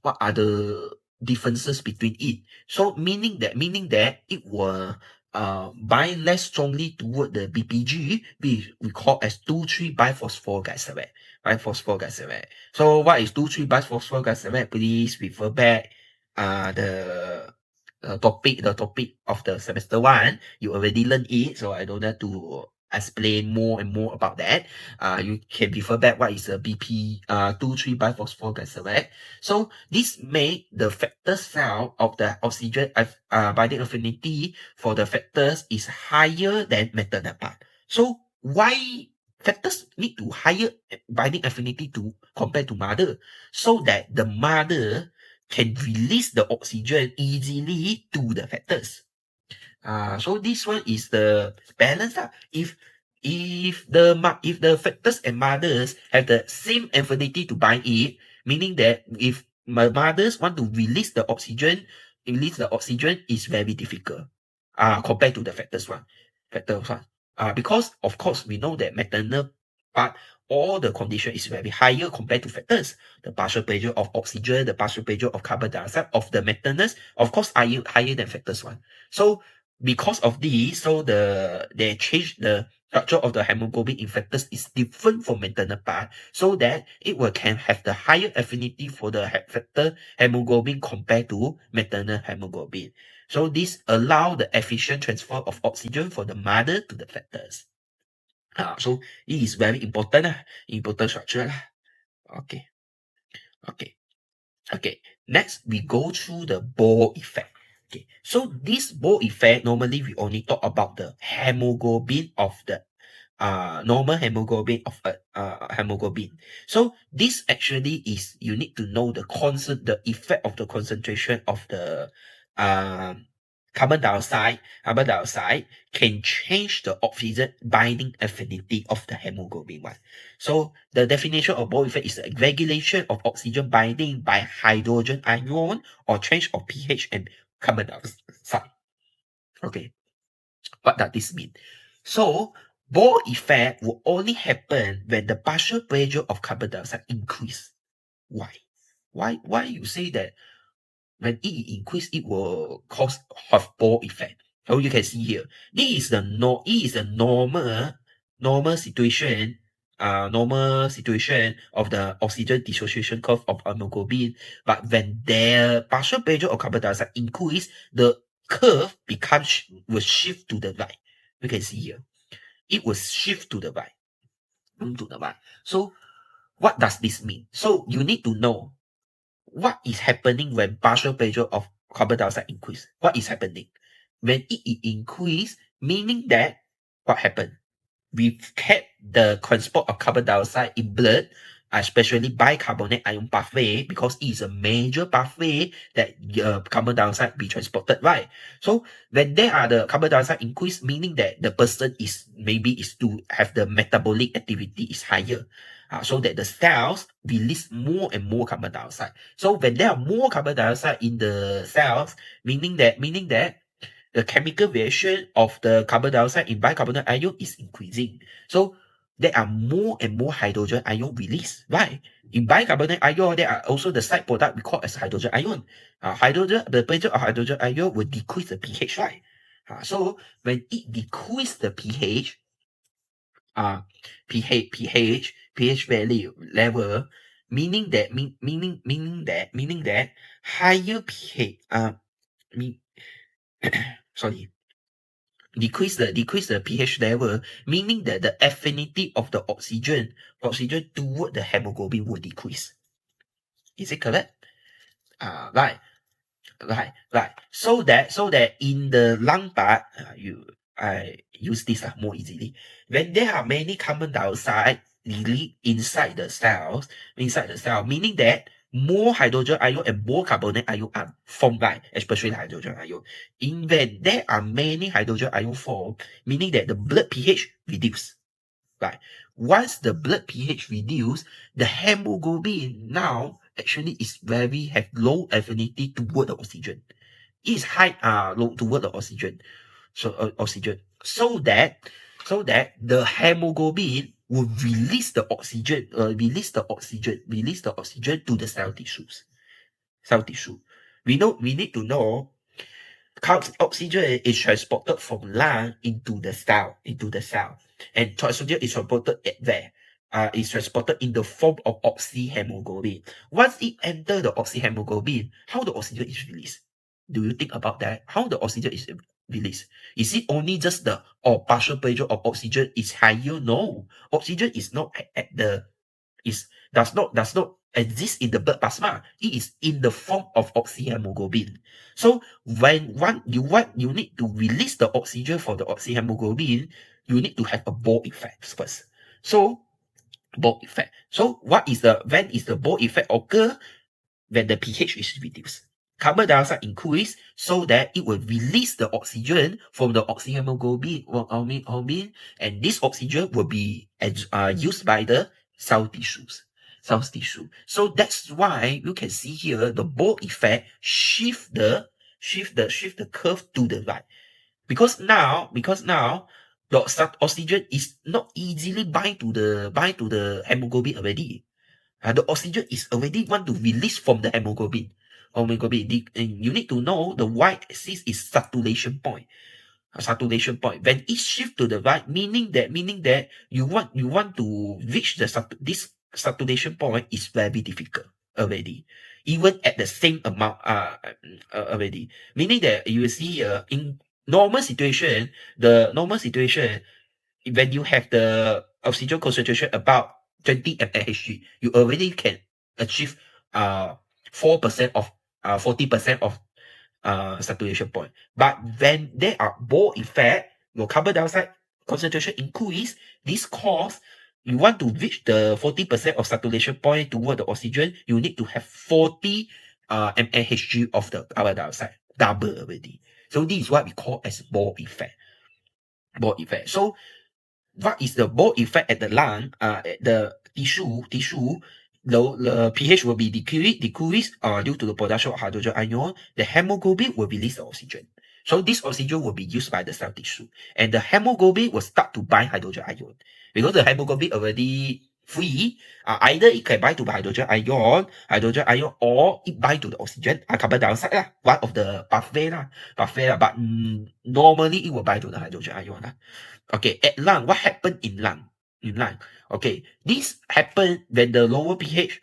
are the differences between it? So meaning that it will bind less strongly toward the BPG, we call as 2,3 biphosphoreglycerate. So what is 2,3 biphosphoreglycerate? Please refer back the topic of the semester 1. You already learned it, so I don't have to explain more and more about that. You can refer back what is a BP 2,3 biphosphoreglycerate. So this make the factor cell of the oxygen binding affinity for the factors is higher than maternal part. So why factors need to higher binding affinity to compared to mother? So that the mother can release the oxygen easily to the factors. So this one is the balance. If the factors and mothers have the same affinity to bind it, meaning that if my mothers want to release the oxygen is very difficult. Compared to the factors one. Because of course we know that maternal part, all the condition is very higher compared to factors. The partial pressure of oxygen, the partial pressure of carbon dioxide of the maternals, of course, are higher than factors one. So because of this, so they change the structure of the hemoglobin in factors is different from maternal part, so that it can have the higher affinity for the factor hemoglobin compared to maternal hemoglobin. So this allow the efficient transfer of oxygen from the mother to the factors. So it is very important, important structure. Okay. Next, we go through the Bohr effect. Okay, so this Bohr effect, normally we only talk about the hemoglobin of the normal hemoglobin of hemoglobin. So this actually is, you need to know the effect of the concentration of the carbon dioxide can change the oxygen binding affinity of the hemoglobin one. So the definition of Bohr effect is a regulation of oxygen binding by hydrogen ion or change of pH and carbon dioxide. Okay, what does this mean? So Bohr effect will only happen when the partial pressure of carbon dioxide increase. Why? Why you say that when it increase, it will have Bohr effect? So you can see here, this is the normal situation, of the oxygen dissociation curve of hemoglobin. But when their partial pressure of carbon dioxide increase, the curve will shift to the right. You can see here, it will shift to the right. So what does this mean? So you need to know what is happening when partial pressure of carbon dioxide increase. What is happening? When it increase, meaning that what happened? We kept the transport of carbon dioxide in blood, especially bicarbonate ion pathway, because it is a major pathway that carbon dioxide be transported, right? So when there are the carbon dioxide increase, meaning that the person is to have the metabolic activity is higher. So that the cells release more and more carbon dioxide. So when there are more carbon dioxide in the cells, meaning that the chemical reaction of the carbon dioxide in bicarbonate ion is increasing. So there are more and more hydrogen ion released, right? In bicarbonate ion, there are also the side product we call as hydrogen ion. The pressure of hydrogen ion will decrease the pH, right? So when it decrease the pH value level, meaning that higher pH decrease the pH level, meaning that the affinity of the oxygen toward the hemoglobin will decrease. Is it correct? Right. So that in the lung part, I use this more easily. When there are many carbon dioxide released inside the cell, meaning that more hydrogen ion and more carbonate ion are formed, right? Especially hydrogen ion. When there are many hydrogen ion formed, meaning that the blood pH reduce. Right. Once the blood pH reduce, the hemoglobin now actually is have low affinity toward the oxygen. It is high low toward the oxygen. So that the hemoglobin will release the oxygen to the cell tissues. We need to know oxygen is transported from lung into the cell, and oxygen is transported at there. Is transported in the form of oxyhemoglobin. Once it enters the oxyhemoglobin, how the oxygen is released? Do you think about that? How the oxygen is released? Is it only just the partial pressure of oxygen is higher? No, oxygen is not at the does not exist in the blood plasma. It is in the form of oxyhemoglobin. So when you need to release the oxygen for the oxyhemoglobin, you need to have a Bohr effect first. So Bohr effect. So when is the Bohr effect occur? When the pH is reduced. Carbon dioxide increase so that it will release the oxygen from the oxyhemoglobin, and this oxygen will be used by the cell tissues. So that's why you can see here the Bohr effect shift the curve to the right. Because now the oxygen is not easily bind to the hemoglobin already. The oxygen is already want to release from the hemoglobin. You need to know the y-axis is saturation point. When it shift to the right, meaning that you want to reach this saturation point is very difficult already. Even at the same amount already. Meaning that you will see in normal situation, when you have the oxygen concentration about 20 mAh, you already can achieve 4% of 40% of saturation point. But when there are Bohr effect, your carbon dioxide concentration increase, this cause you want to reach the 40% of saturation point toward the oxygen, you need to have 40 mAh of the carbon dioxide, double already. So this is what we call as Bohr effect. So what is the Bohr effect at the lung? At the tissue, the pH will be decreased due to the production of hydrogen ion. The hemoglobin will release the oxygen. So this oxygen will be used by the cell tissue, and the hemoglobin will start to bind hydrogen ion. Because the hemoglobin already free, either it can bind to hydrogen ion, or it bind to the oxygen, carbon dioxide lah, one of the pathway lah. But normally it will bind to the hydrogen ion lah. Okay, at lung, what happened in lung? Okay, this happened when the lower pH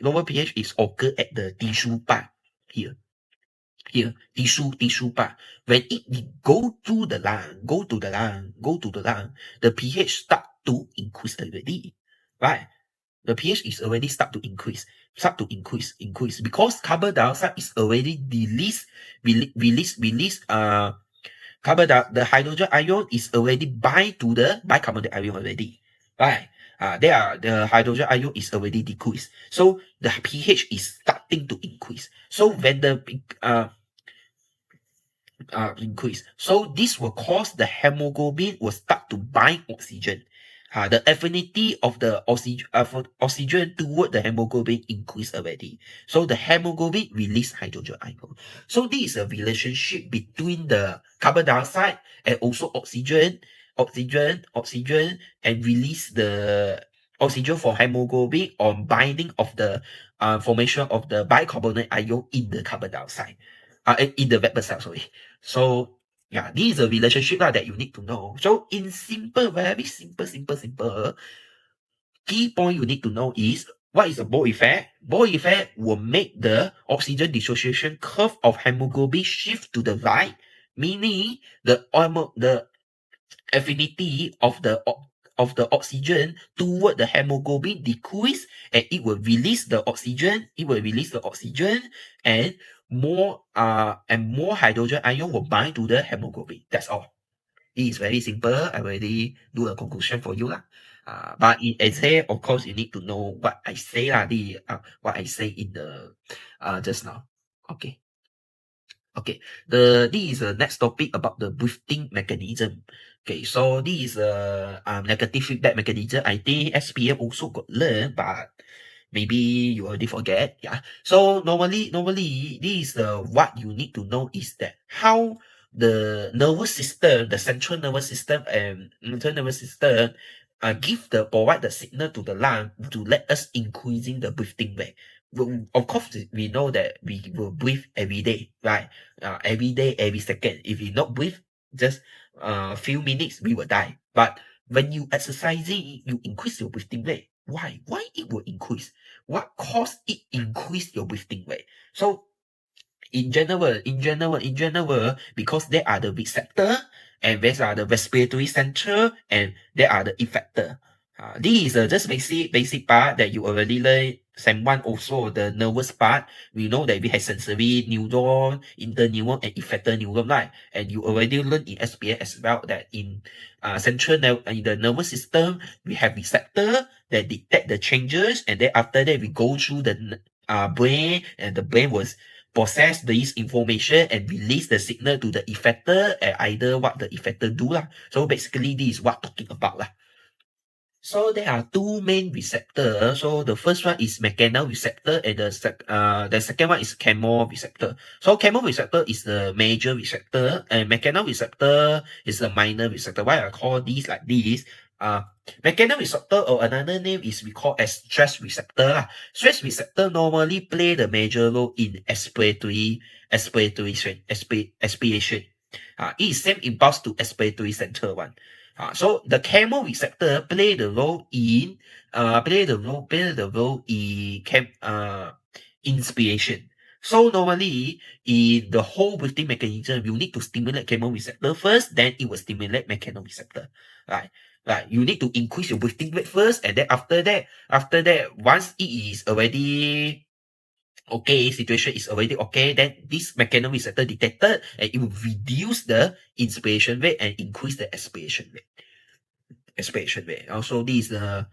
is occur at the tissue part here. Tissue part. When it go to the lung, the pH start to increase already, right? The pH is already start to increase because carbon dioxide is already the hydrogen ion is already bind to the bicarbonate ion already, right? The hydrogen ion is already decreased, so the pH is starting to increase. So when the increase, so this will cause the hemoglobin will start to bind oxygen. The affinity of the oxygen toward the hemoglobin increase already. So the hemoglobin release hydrogen ion. So this is a relationship between the carbon dioxide and also oxygen, and release the oxygen from hemoglobin on binding of the formation of the bicarbonate ion in the carbon dioxide, in the red blood cell, sorry. So yeah, this is a relationship that you need to know. So in very simple, key point you need to know is what is a Bohr effect? Bohr effect will make the oxygen dissociation curve of hemoglobin shift to the right, meaning the affinity of the oxygen toward the hemoglobin decrease, and it will release the oxygen. And more hydrogen ion will bind to the hemoglobin. That's all. It is very simple. I already do a conclusion for you lah. But in essay, of course, you need to know what I say lah. What I say in the just now. Okay. Okay, this is the next topic about the breathing mechanism. Okay, so this is a negative feedback mechanism. I think SPM also got learned, but maybe you already forget. Yeah. So normally, this is the what you need to know is that how the nervous system, the central nervous system and internal nervous system, provide the signal to the lung to let us increasing the breathing rate. Of course, we know that we will breathe every day, right? Every day, every second. If we not breathe, just a few minutes, we will die. But when you exercising, you increase your breathing rate. Why? Why it will increase? What caused it increase your breathing rate? So in general, because they are the receptor and these are the respiratory center and they are the effector. This is just basic part that you already learned. Sem 1 also, the nervous part. We know that we have sensory neuron, interneuron, and effector neuron, right? And you already learned in SPA as well that in in the nervous system, we have receptor that detect the changes, and then after that, we go through the brain, and the brain was process this information and release the signal to the effector and either what the effector do lah. So basically this is what talking about lah. So there are two main receptors. So the first one is mechanoreceptor and the second one is chemoreceptor. So chemoreceptor is the major receptor and mechanoreceptor is the minor receptor. Why I call these like this? Mechanoreceptor or another name is we call as stress receptor lah. Stress receptor normally play the major role in aspiration. It is same impulse to expiratory center one. So the chemoreceptor play the role in inspiration. So normally in the whole breathing mechanism, you need to stimulate chemoreceptor first, then it will stimulate mechanoreceptor. Right? Right. You need to increase your breathing rate first, and then after that, once it is already okay, situation is already okay, then this mechanoreceptor detected and it will reduce the inspiration rate and increase the expiration rate. Also, this is the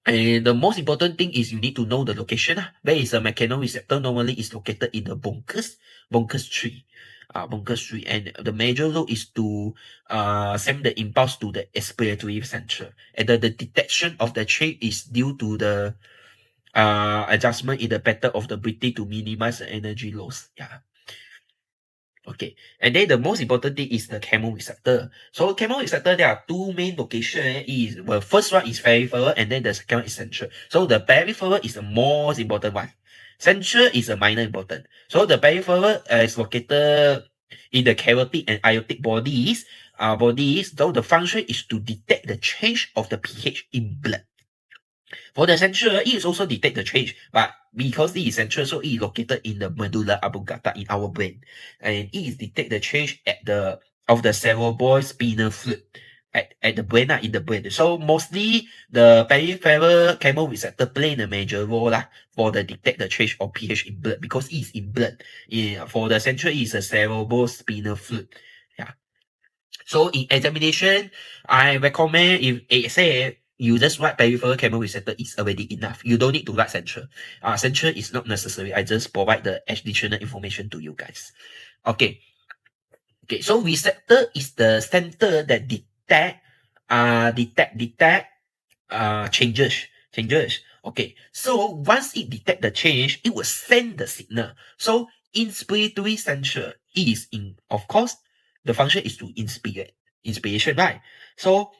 and the most important thing is you need to know the location. Where is the mechanoreceptor? Normally is located in the bronchus tree. Bronchus tree, and the major role is to send the impulse to the expiratory center. And the detection of the change is due to the adjustment in the pattern of the breathing to minimize the energy loss. Yeah. Okay, and then the most important thing is the chemoreceptor. So chemoreceptor, there are two main locations. Well, first one is peripheral, and then the second one is central. So the peripheral is the most important one. Central is the minor important. So the peripheral is located in the carotid and aortic bodies. So the function is to detect the change of the pH in blood. For the central, it is also detect the change, but because it is central, so it is located in the medulla oblongata in our brain, and it is detect the change of the cerebrospinal fluid at the brain, in the brain. So mostly the peripheral chemoreceptor play a major role for the detect the change of pH in blood because it is in blood. For the central, it is a cerebrospinal fluid. Yeah. So in examination, I recommend if it say you just write peripheral chemoreceptor is already enough. You don't need to write central. Central is not necessary. I just provide the additional information to you guys. Okay. Okay. So receptor is the center that detect changes. Okay. So once it detect the change, it will send the signal. So inspiratory center is of course the function is to inspiration, right? So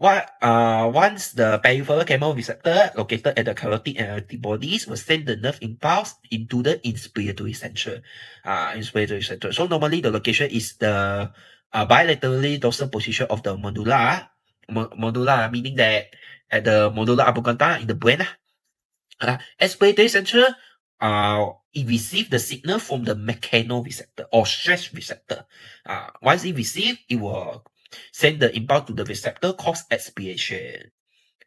once the peripheral chemoreceptor located at the carotid and aortic bodies will send the nerve impulse into the inspiratory center. So normally the location is the bilaterally dorsal position of the medulla. Meaning that at the medulla oblongata in the brain. Expiratory center, it receives the signal from the mechanoreceptor or stress receptor. Once it receives, it will send the impulse to the receptor, cause expiration.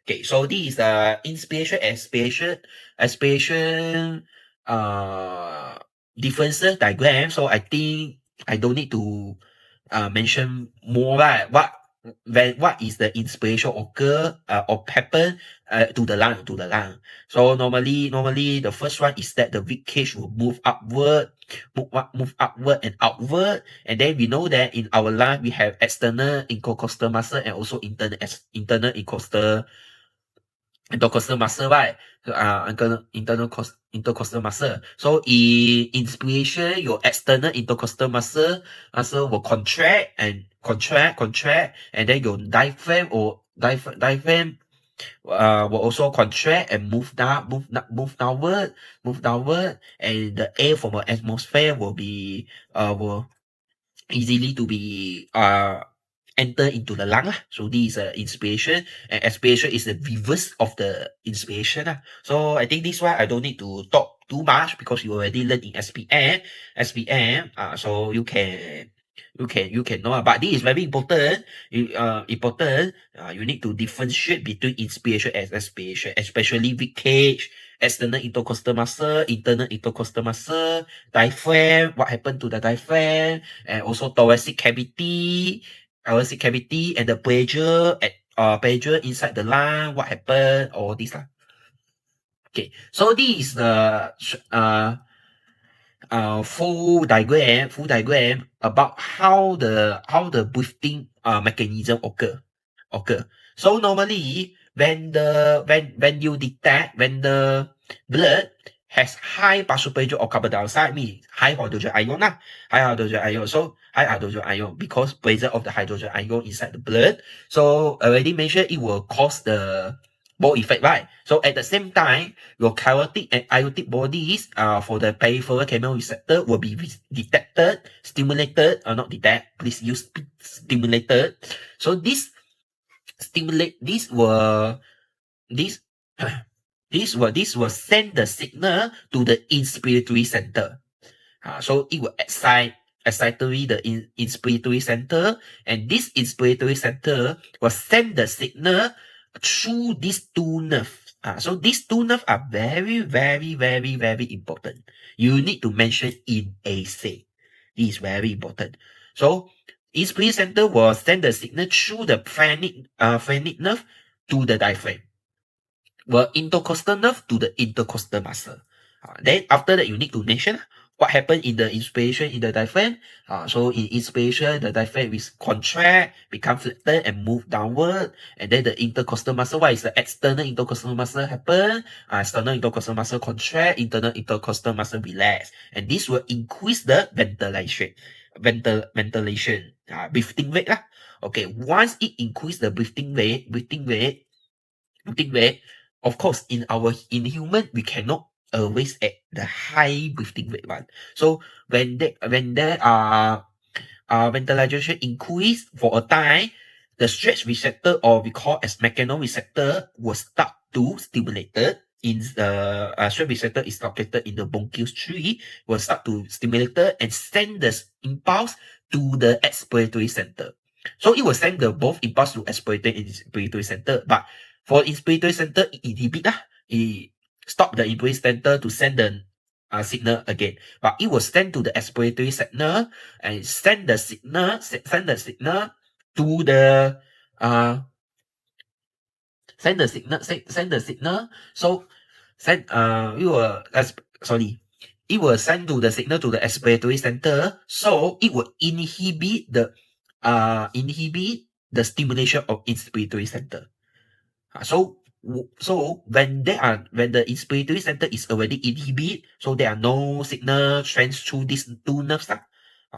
Okay, so this is the inspiration, expiration differences diagram. So I think I don't need to mention more, right? What is the inspiration occur or happen to the lung? So normally the first one is that the rib cage will move upward and outward, and then we know that in our lung we have external intercostal muscle and also internal intercostal muscle, right? Intercostal muscle. So in inspiration, your external intercostal muscle will contract, and then your diaphragm or diaphragm will also contract and move downward, and the air from the atmosphere will easily to be enter into the lung lah. So this is inspiration, and expiration is the reverse of the inspiration lah. So I think this one I don't need to talk too much because you already learned in SPM. So you can know, but this is very important. You need to differentiate between inspiration and expiration, especially rib cage, external intercostal muscle, internal intercostal muscle, diaphragm, what happened to the diaphragm, and also thoracic cavity, and the pressure inside the lung, what happened, all this lah. Okay, so this is the full diagram about how the breathing mechanism occur. So normally when you detect when the blood has high partial pressure of carbon dioxide, means high hydrogen ion lah, so high hydrogen ion because presence of the hydrogen ion inside the blood. So already mentioned it will cause the Bohr effect, right? So at the same time, your chaotic and iotic bodies for the peripheral chemoreceptor will be stimulated, or not detect, please use stimulated. So this will send the signal to the inspiratory center. So it will excitatory the inspiratory center, and this inspiratory center will send the signal through these two nerves. So these two nerves are very, very, very, very important. You need to mention in essay. This is very important. So inspiratory center will send the signal through the phrenic nerve to the diaphragm. Well, intercostal nerve to the intercostal muscle. Then after that, you need to mention what happened in the inspiration in the diaphragm. So in inspiration, the diaphragm is contract, become flattened and move downward. And then the intercostal muscle, what is the external intercostal muscle happen? External intercostal muscle contract, internal intercostal muscle relax. And this will increase the ventilation, breathing rate lah. Okay, once it increase the breathing rate, of course, in human, we cannot always at the high breathing rate one. So when there are ventilation increase for a time, the stretch receptor, or we call as mechanoreceptor, will start to stimulated. In the stretch receptor is located in the bronchial tree, will start to stimulate and send the impulse to the expiratory center. So it will send the both impulse to expiratory and inspiratory center, but for inspiratory center, it inhibit it stop the inspiratory center to send the signal again, but it will send to the expiratory signal and send the signal to the so it will send to the signal to the expiratory center, so it will inhibit the stimulation of inspiratory center. So when the inspiratory center is already inhibited, so there are no signal strength through these two nerves.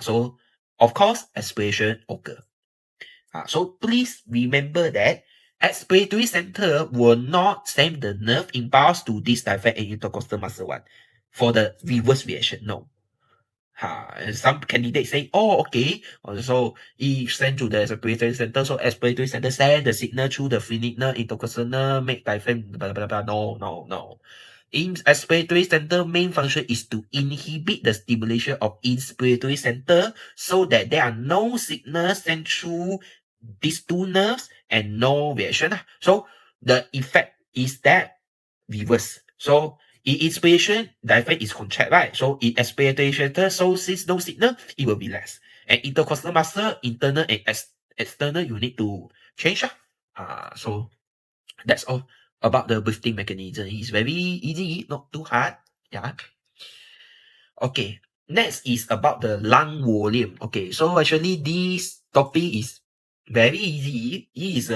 So of course expiration occur. So please remember that expiratory center will not send the nerve impulse to this diaphragm and intercostal muscle one for the reverse reaction. No. Some candidates say, oh, okay, so it sent to the expiratory center, so expiratory center send the signal through the phrenic nerve, intercostal nerve, make diaphragm, blah, blah, blah. No. In expiratory center, main function is to inhibit the stimulation of inspiratory center so that there are no signals sent through these two nerves and no reaction. So the effect is that reverse. So in inspiration, diaphragm is contract, right? So in expiratory center, so since no signal, it will be less. And intercostal muscle, internal and external, you need to change. So that's all about the breathing mechanism. It's very easy, not too hard. Yeah. Okay. Next is about the lung volume. Okay, so actually this topic is very easy. It is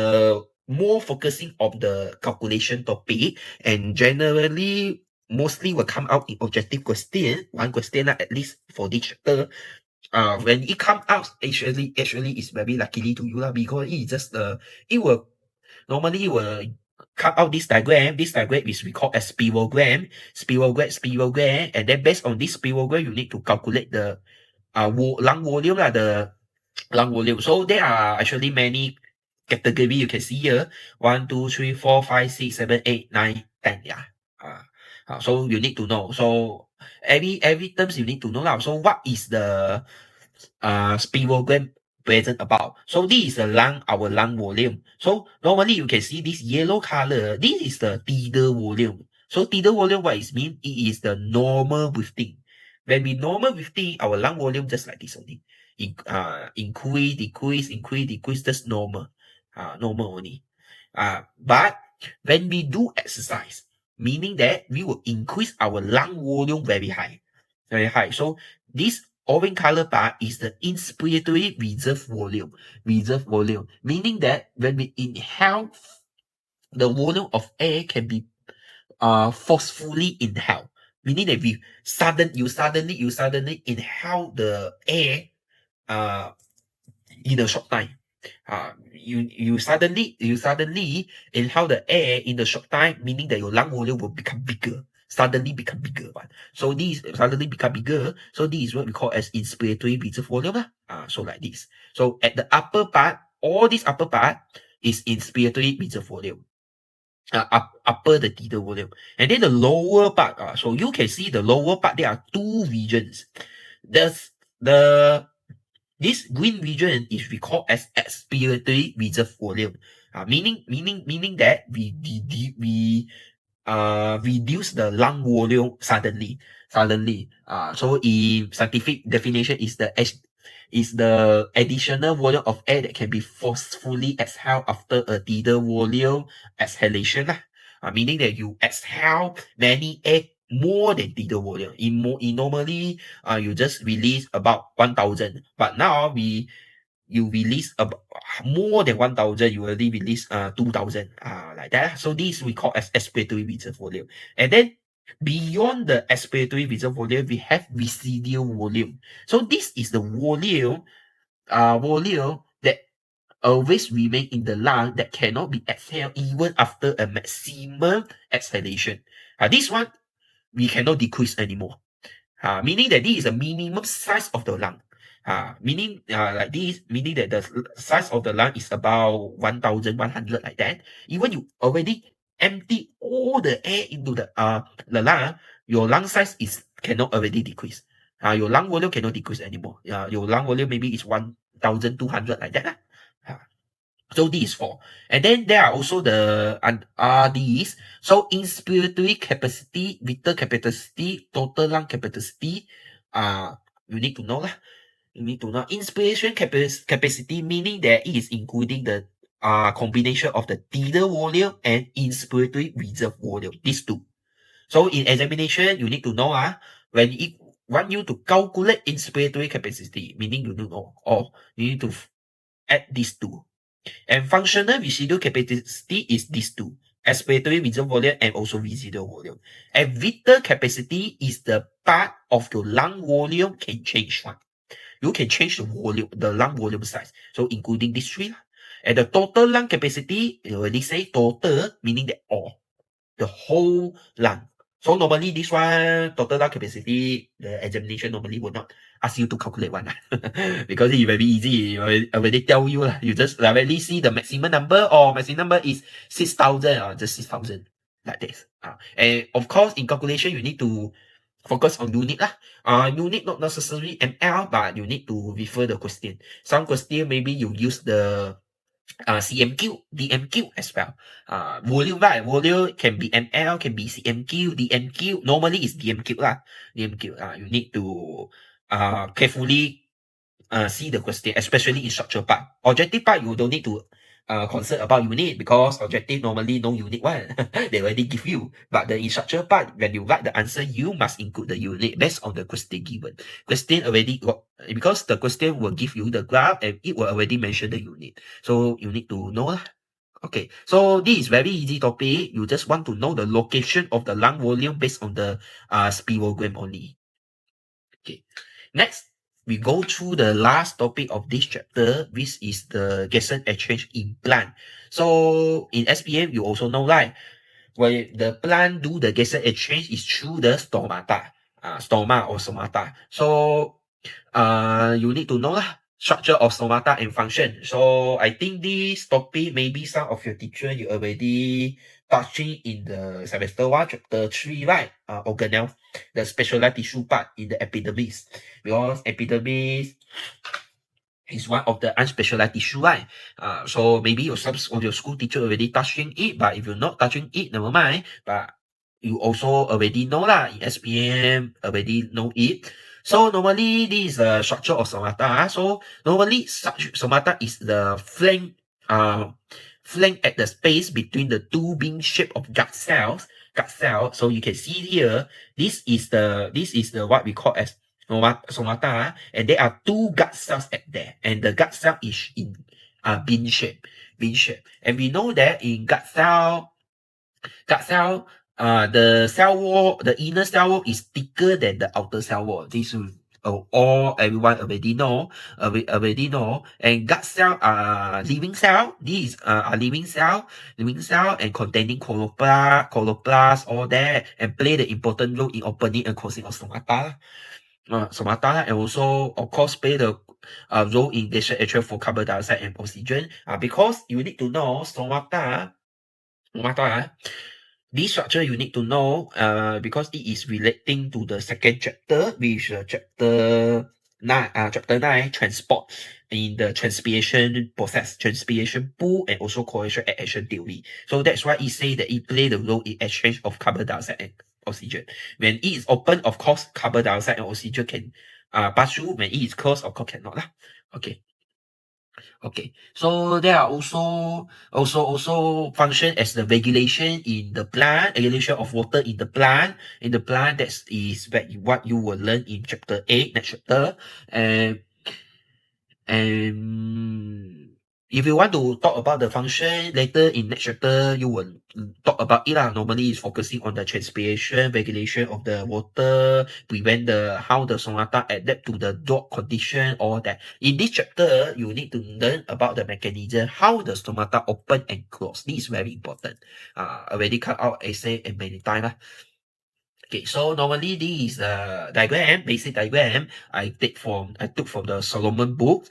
more focusing on the calculation topic, and generally mostly will come out in objective question. One question at least for this chapter. When it come out, actually it's very luckily to you lah, because it is just it will normally will cut out this diagram. This diagram is we call as spirogram, and then based on this spirogram, you need to calculate the lung volume lah, the lung volume. So there are actually many category you can see here. 1, 2, 3, 4, 5, 6, 7, 8, 9, 10. Yeah. So you need to know. So every terms you need to know now. So what is the spirogram present about? So this is the lung, our lung volume. So normally you can see this yellow color. This is the tidal volume. So tidal volume, what it means? It is the normal breathing. When we normal breathing, our lung volume just like this only. Increase, decrease, just normal. Normal only. But when we do exercise, meaning that we will increase our lung volume very high. Very high. So this orange color part is the inspiratory reserve volume. Reserve volume. Meaning that when we inhale, the volume of air can be forcefully inhaled. Meaning that you suddenly inhale the air in a short time. You suddenly inhale the air in the short time, meaning that your lung volume will become bigger. Suddenly become bigger. So this suddenly become bigger. So this is what we call as inspiratory reserve volume. So like this. So at the upper part, all this upper part is inspiratory reserve volume. Upper the tidal volume. And then the lower part, so you can see the lower part, there are two regions. This green region is we call as expiratory reserve volume. Meaning that we reduce the lung volume suddenly. So in scientific definition is the additional volume of air that can be forcefully exhaled after a tidal volume exhalation. Meaning that you exhale many air more than tidal volume. In normally, you just release about 1,000, but now you release about more than 1,000. You already release 2,000, like that. So this we call as expiratory reserve volume. And then beyond the expiratory reserve volume, we have residual volume. So this is the volume that always remain in the lung that cannot be exhaled even after a maximum exhalation. This one we cannot decrease anymore. Meaning that this is a minimum size of the lung. Meaning like this, meaning that the size of the lung is about 1,100, like that. Even you already empty all the air into the lung, your lung size cannot already decrease. Your lung volume cannot decrease anymore. Your lung volume maybe is 1,200, like that. So this is 4. And then there are also the these. So inspiratory capacity, vital capacity, total lung capacity. You need to know lah. You need to know inspiration capacity, meaning that it is including the combination of the tidal volume and inspiratory reserve volume. These two. So in examination, you need to know when it want you to calculate inspiratory capacity, meaning you know, or you need to add these two. And functional residual capacity is these two: expiratory reserve volume and also residual volume. And vital capacity is the part of your lung volume can change one. You can change the volume, the lung volume size. So including these three. And the total lung capacity, you already say total, meaning that all, the whole lung. So normally this one, total lung capacity, the examination normally will not ask you to calculate one. Because it's very easy. I already tell you. You just directly see the maximum number, or maximum number is 6,000, or just 6,000. Like this. And of course, in calculation, you need to focus on unit. Unit not necessarily ml, but you need to refer the question. Some question, maybe you use the CMQ, DMQ as well. Volume, right? Volume can be ml, can be CMQ, DMQ. Normally it's DMQ lah. DMQ. You need to carefully see the question, especially in structure part. Objective part, you don't need to concern about unit because objective normally no unit one. They already give you. But the structure part, when you write the answer, you must include the unit based on the question given. Question already got, because the question will give you the graph and it will already mention the unit. So you need to know lah. Okay, so this is very easy topic. You just want to know the location of the lung volume based on the spirogram only. Okay, next we go through the last topic of this chapter, which is the gaseous exchange in plant. So in SPM, you also know, right? Where the plant do the gaseous exchange is through the stomata, stoma or somata. So you need to know lah, structure of stomata and function. So I think this topic, maybe some of your teacher you already touching in the semester 1, chapter 3, right? Organelle, the specialized tissue part in the epidermis. Because epidermis is one of the unspecialized tissue, right? So maybe some of your school teacher already touching it, but if you're not touching it, never mind. But you also already know lah, in SPM already know it. So normally this is the structure of somata. So normally somata is the flank at the space between the two being shape of gut cells. So you can see here, this is the what we call as somata, and there are two gut cells at there, and the gut cell is in bean shape. And we know that in gut cell, the cell wall, the inner cell wall is thicker than the outer cell wall. This will everyone already know. And gut cell are living cell. These are living cell and containing chloroplast, all that, and play the important role in opening and closing of stomata. And also, of course, play the role in gaseous exchange for carbon dioxide and oxygen. Because you need to know stomata, this structure you need to know because it is relating to the second chapter, which chapter 9, transport in the transpiration process, transpiration pool, and also cohesion and action theory. So that's why it say that it play the role in exchange of carbon dioxide and oxygen. When it is open, of course, carbon dioxide and oxygen can pass through. When it is closed, of course, cannot lah. Okay, so there are also function as the regulation in the plant, regulation of water in the plant. That is what you will learn in chapter 8, next chapter. And if you want to talk about the function later in next chapter, you will talk about it lah. Normally it's focusing on the transpiration, regulation of the water, prevent how the somata adapt to the drought condition, all that. In this chapter, you need to learn about the mechanism, how the stomata open and close. This is very important. Already cut out essay and many times. Okay, so normally this is a diagram, basic diagram I took from the Solomon book.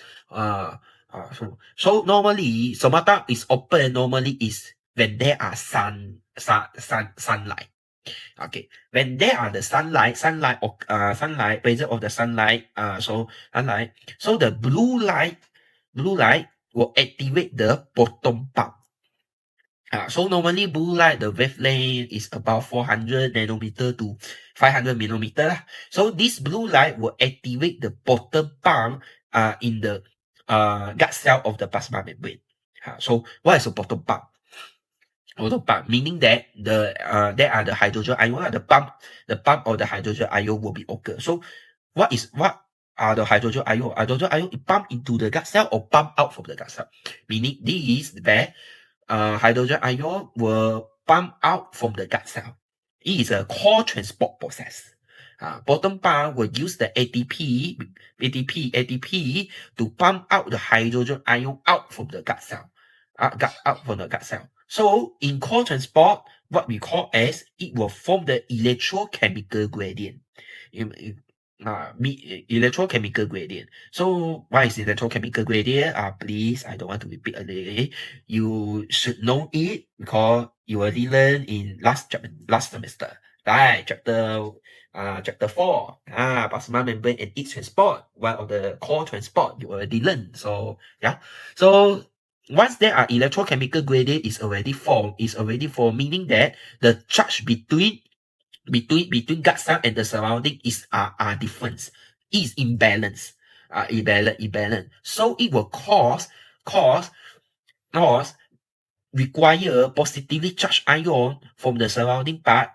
So normally somata is open. Normally is when there are sunlight. Okay, when there are the sunlight, presence of the sunlight. So the blue light will activate the bottom pump. So normally blue light, the wavelength is about 400 nanometer to 500 millimeter. So this blue light will activate the bottom pump in the gut cell of the plasma membrane. So what is a bottom pump? Bottom pump meaning that there are the hydrogen ion, the pump of the hydrogen ion will be occur. So what are the hydrogen ion? Hydrogen ion pump into the gut cell or pump out from the gut cell. Meaning this is where hydrogen ion will pump out from the gut cell. It is a core transport process. Bottom pump will use the ATP to pump out the hydrogen ion out from the gut cell. So in core transport, what we call as it will form the electrochemical gradient. Electrochemical gradient. So what is electrochemical gradient? Please, I don't want to repeat again. You should know it because you already learned in last semester, right? Chapter 4. Plasma membrane and its transport. One of the core transport you already learned. So yeah. So once there are electrochemical gradient is already formed, meaning that the charge between gut cell and the surrounding is different, is imbalance. imbalance. So it will cause require positively charged ion from the surrounding part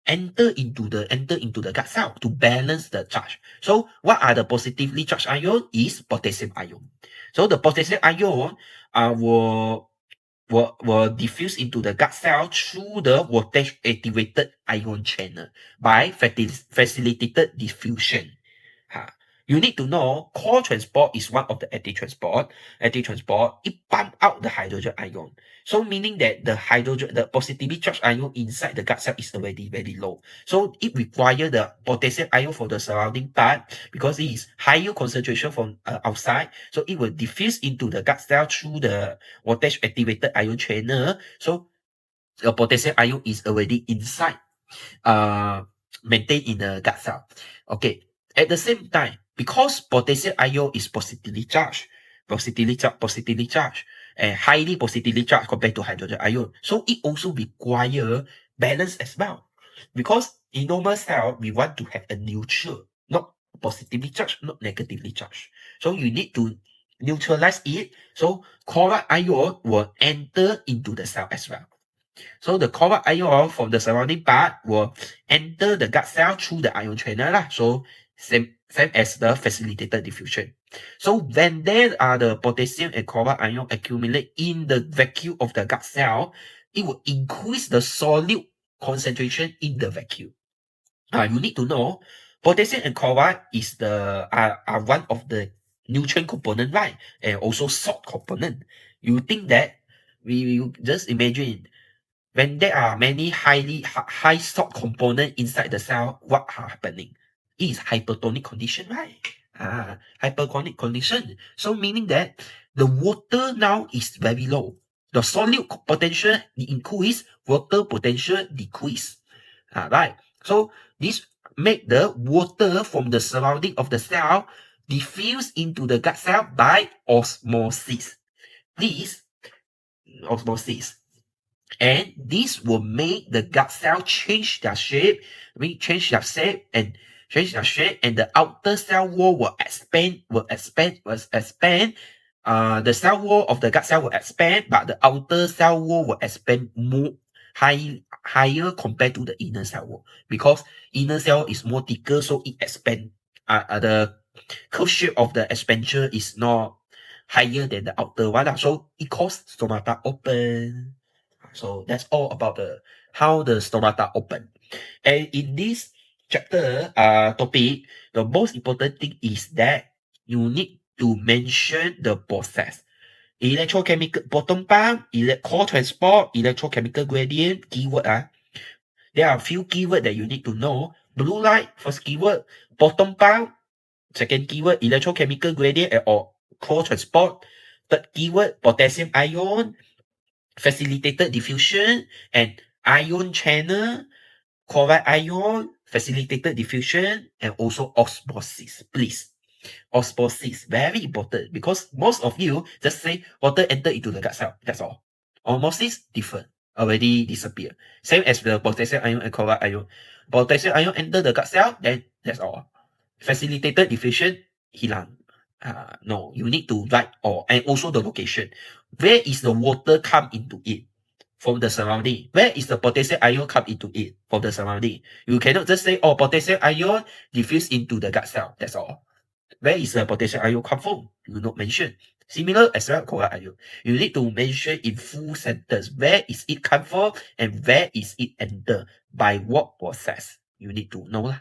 enter into the gut cell to balance the charge. So what are the positively charged ion? Is potassium ion. So the potassium ion will diffuse into the gut cell through the voltage activated ion channel by facilitated diffusion. You need to know core transport is one of the anti-transport. Anti-transport, it pump out the hydrogen ion. So meaning that the positively charged ion inside the gut cell is already very low. So it requires the potassium ion for the surrounding part because it is higher concentration from outside. So it will diffuse into the gut cell through the voltage activated ion channel. So the potassium ion is already inside, maintained in the gut cell. Okay. At the same time, because potassium ion is positively charged, and highly positively charged compared to hydrogen ion, so it also require balance as well. Because in normal cell, we want to have a neutral, not positively charged, not negatively charged. So you need to neutralize it. So chloride ion will enter into the cell as well. So the chloride ion from the surrounding part will enter the gut cell through the ion channel lah. So same as the facilitated diffusion. So when there are the potassium and chloride ion accumulate in the vacuum of the gut cell, it will increase the solute concentration in the vacuum. You need to know potassium and chloride are one of the nutrient component, right? And also salt component. You think that you just imagine when there are many high salt component inside the cell, what are happening? It is hypertonic condition, right? Hypertonic condition. So meaning that the water now is very low. The solute potential increase, water potential decrease. Right. So this make the water from the surrounding of the cell diffuse into the gut cell by osmosis. Osmosis. And this will make the gut cell change their shape, and the outer cell wall will expand. The cell wall of the gut cell will expand, but the outer cell wall will expand higher compared to the inner cell wall, because inner cell is more thicker, so it expand. The curve shape of the expansion is not higher than the outer one, so it causes stomata open. So that's all about how the stomata open. And in this chapter topic, the most important thing is that you need to mention the process. Electrochemical bottom part, core transport, electrochemical gradient, keyword. There are a few keywords that you need to know. Blue light, first keyword. Bottom part, second keyword. Electrochemical gradient or core transport. Third keyword, potassium ion, facilitated diffusion, and ion channel, chloride ion, facilitated diffusion, and also osmosis. Please. Osmosis, very important, because most of you just say water enter into the gut cell. That's all. Osmosis, different. Already disappear. Same as the potassium ion and chloride ion. Potassium ion enter the gut cell, then that's all. Facilitated diffusion, hilang. No, you need to write all. And also the location. Where is the water come into it? From the surrounding. Where is the potassium ion come into it? From the surrounding. You cannot just say, oh, potassium ion diffuse into the gut cell. That's all. Where is the potassium ion come from? You not mention. Similar as well, chloride ion. You need to mention in full sentence. Where is it come from and where is it enter? By what process? You need to know lah.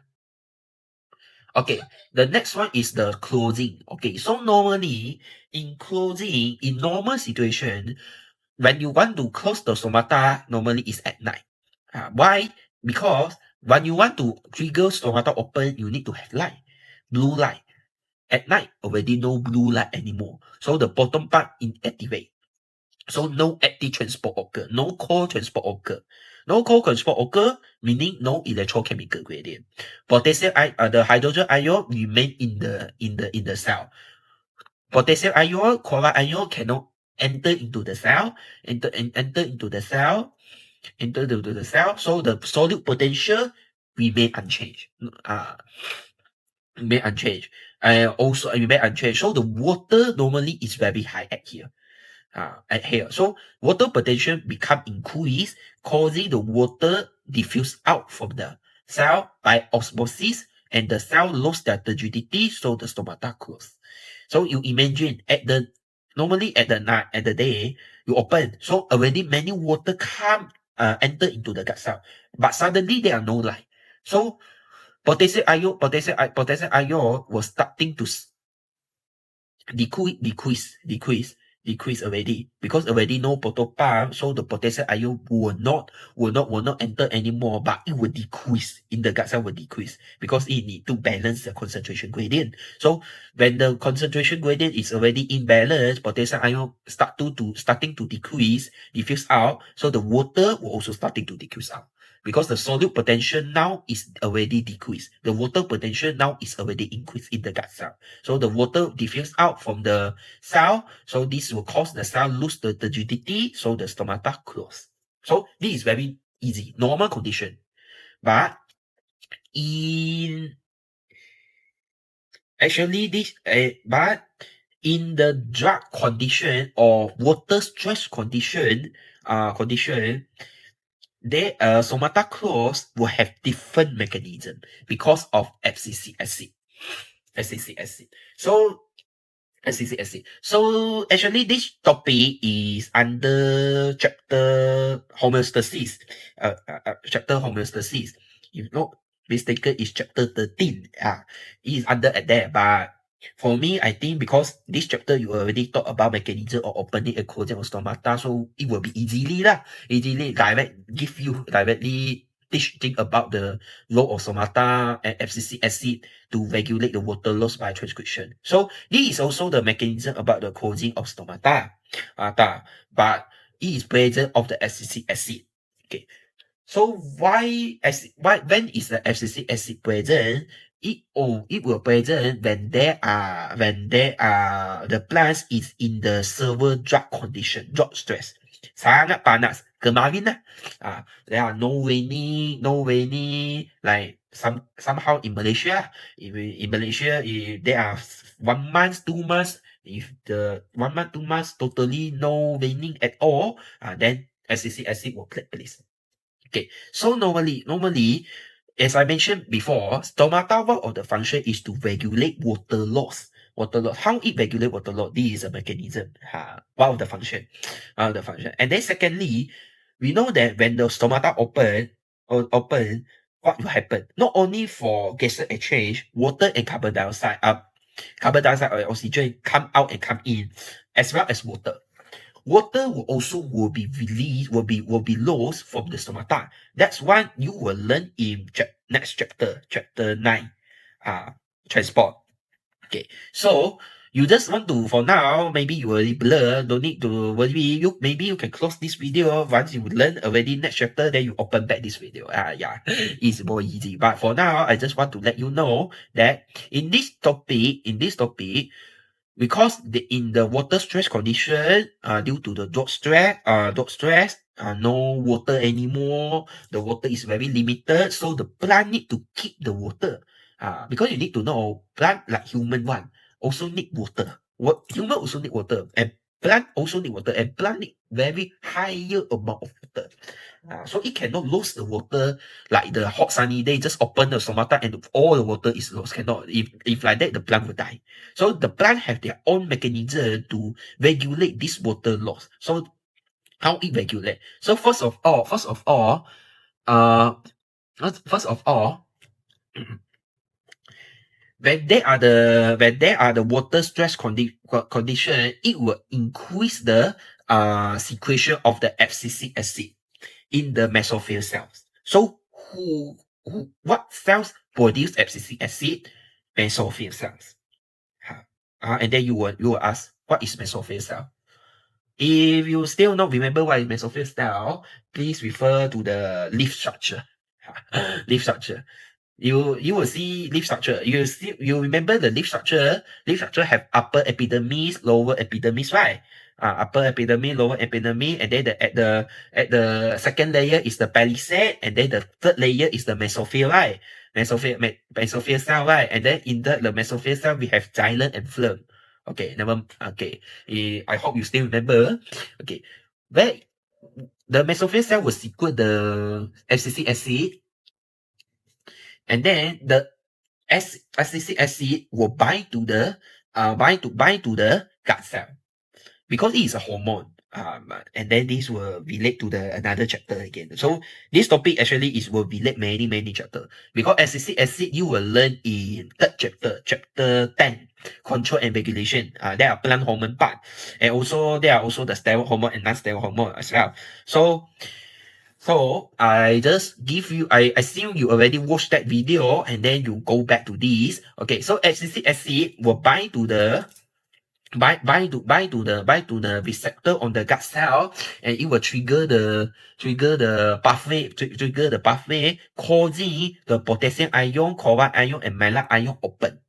Okay, the next one is the closing. Okay, so normally in closing, in normal situation, when you want to close the stomata, normally is at night. Why? Because when you want to trigger stomata open, you need to have light, blue light. At night, already no blue light anymore. So the bottom part inactivate. So no active transport occur, no core transport occur. No core transport occur, meaning no electrochemical gradient. Potassium the hydrogen ion remain in the cell. Potassium ion, chloride ion cannot enter into the cell, enter into the cell. So the solute potential remain unchanged. also remain unchanged. So the water normally is very high at here. At here. So water potential become increased, causing the water diffuse out from the cell by osmosis, and the cell lost their turgidity, so the stomata close. So you imagine normally at the night, at the day, you open, so already many water come enter into the gut cell, but suddenly there are no light. So potassium ion was starting to decrease already, because already no proton pump, so the potassium ion will not enter anymore, but it will decrease in the gut cell, will decrease because it need to balance the concentration gradient. So when the concentration gradient is already imbalanced, potassium ion starting to diffuse out, so the water will also starting to decrease out. Because the solute potential now is already decreased. The water potential now is already increased in the gut cell. So the water diffuse out from the cell. So this will cause the cell lose the turgidity. So the stomata close. So this is very easy, normal condition. But in the drug condition or water stress condition, stomata close will have different mechanism because of FCC acid. So actually this topic is under chapter homeostasis. Chapter homeostasis. If not mistaken, is chapter 13. It is under at there. But for me, I think because this chapter you already talk about mechanism of opening and closing of stomata, so it will be easily directly teaching about the role of stomata and FCC acid to regulate the water loss by transcription. So this is also the mechanism about the closing of stomata. But it is present of the FCC acid. Okay. So when is the FCC acid present? It will present when the plants is in the severe drought condition, drought stress. Sangat panas. Kemarin there are no rainy, like somehow in Malaysia. In Malaysia, if there are 1 month, 2 months, if the 1 month, 2 months totally no raining at all, then FCC acid will take place. Okay, so normally, as I mentioned before, stomata, one of the function is to regulate water loss. How it regulate water loss? This is a mechanism. One of the function. And then secondly, we know that when the stomata open, what will happen? Not only for gaseous exchange, water and carbon dioxide or oxygen come out and come in, as well as water. Water will be released, will be lost from the stomata. That's what you will learn in next chapter 9, transport. Okay, so you just want to, for now, maybe you already blur, don't need to worry. Maybe you can close this video once you learn already next chapter, then you open back this video. It's more easy. But for now, I just want to let you know that in this topic, because in the water stress condition, due to the drought stress, no water anymore, the water is very limited, so the plant need to keep the water. Because you need to know, plant like human one also need water. Human also need water, and plant also need water, and plant need very higher amount of water. So it cannot lose the water like the hot sunny day, just open the stomata and all the water is lost. Cannot. If like that, the plant will die. So the plant have their own mechanism to regulate this water loss. So how it regulate? So first of all, when there are the water stress condition, it will increase the secretion of the FCC acid in the mesophyll cells. So what cells produce FCC acid? Mesophyll cells. And then you will ask, what is mesophyll cell? If you still not remember what is mesophyll cell, please refer to the leaf structure. Leaf structure. You will see leaf structure. You remember the leaf structure? Leaf structure have upper epidermis, lower epidermis, right? Upper epidermis, lower epidermis, and then at the second layer is the palisade, and then the third layer is the mesophyll, right? mesosphere cell, right? And then in the mesosphere cell, we have xylem and phloem. Okay, I hope you still remember. Okay, where the mesosphere cell will secrete the FCC acid, and then the FCC acid will bind to the gut cell because it is a hormone. And then this will relate to the another chapter again. So this topic actually will relate many chapter because acetic acid you will learn in third chapter 10, control and regulation. There are plant hormone part, and also there are also the steroid hormone and non-steroid hormone as well. So I just give you, I assume you already watched that video and then you go back to this. Okay, so acetic acid will bind to the receptor on the gut cell, and it will trigger the pathway causing the potassium ion, chloride ion, and malat ion open.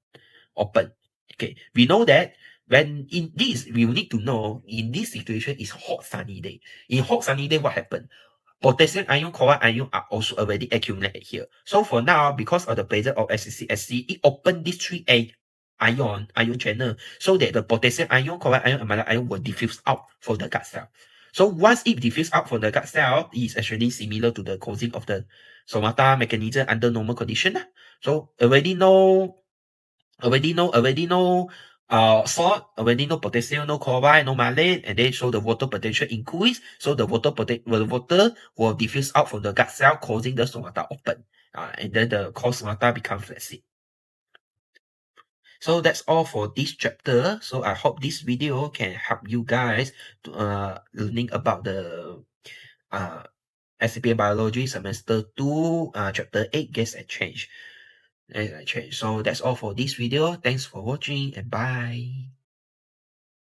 Okay, we know that when in this, we need to know in this situation is hot sunny day. In hot sunny day, what happened? Potassium ion, chloride ion are also already accumulated here. So for now, because of the presence of acetic acid, it opened these 3A ion channel so that the potassium ion, chloride ion, and malat ion will diffuse out from the gut cell. So once it diffuse out from the gut cell, it is actually similar to the causing of the stomata mechanism under normal condition. So already know salt, already know potassium, no chloride, no malate, and then so the water potential increase. So the water will diffuse out from the gut cell, causing the stomata open. And then the cause stomata become flaccid. So that's all for this chapter. So I hope this video can help you guys to learning about the STPM Biology Semester 2, Chapter 8, Gas Exchange. So that's all for this video. Thanks for watching and bye.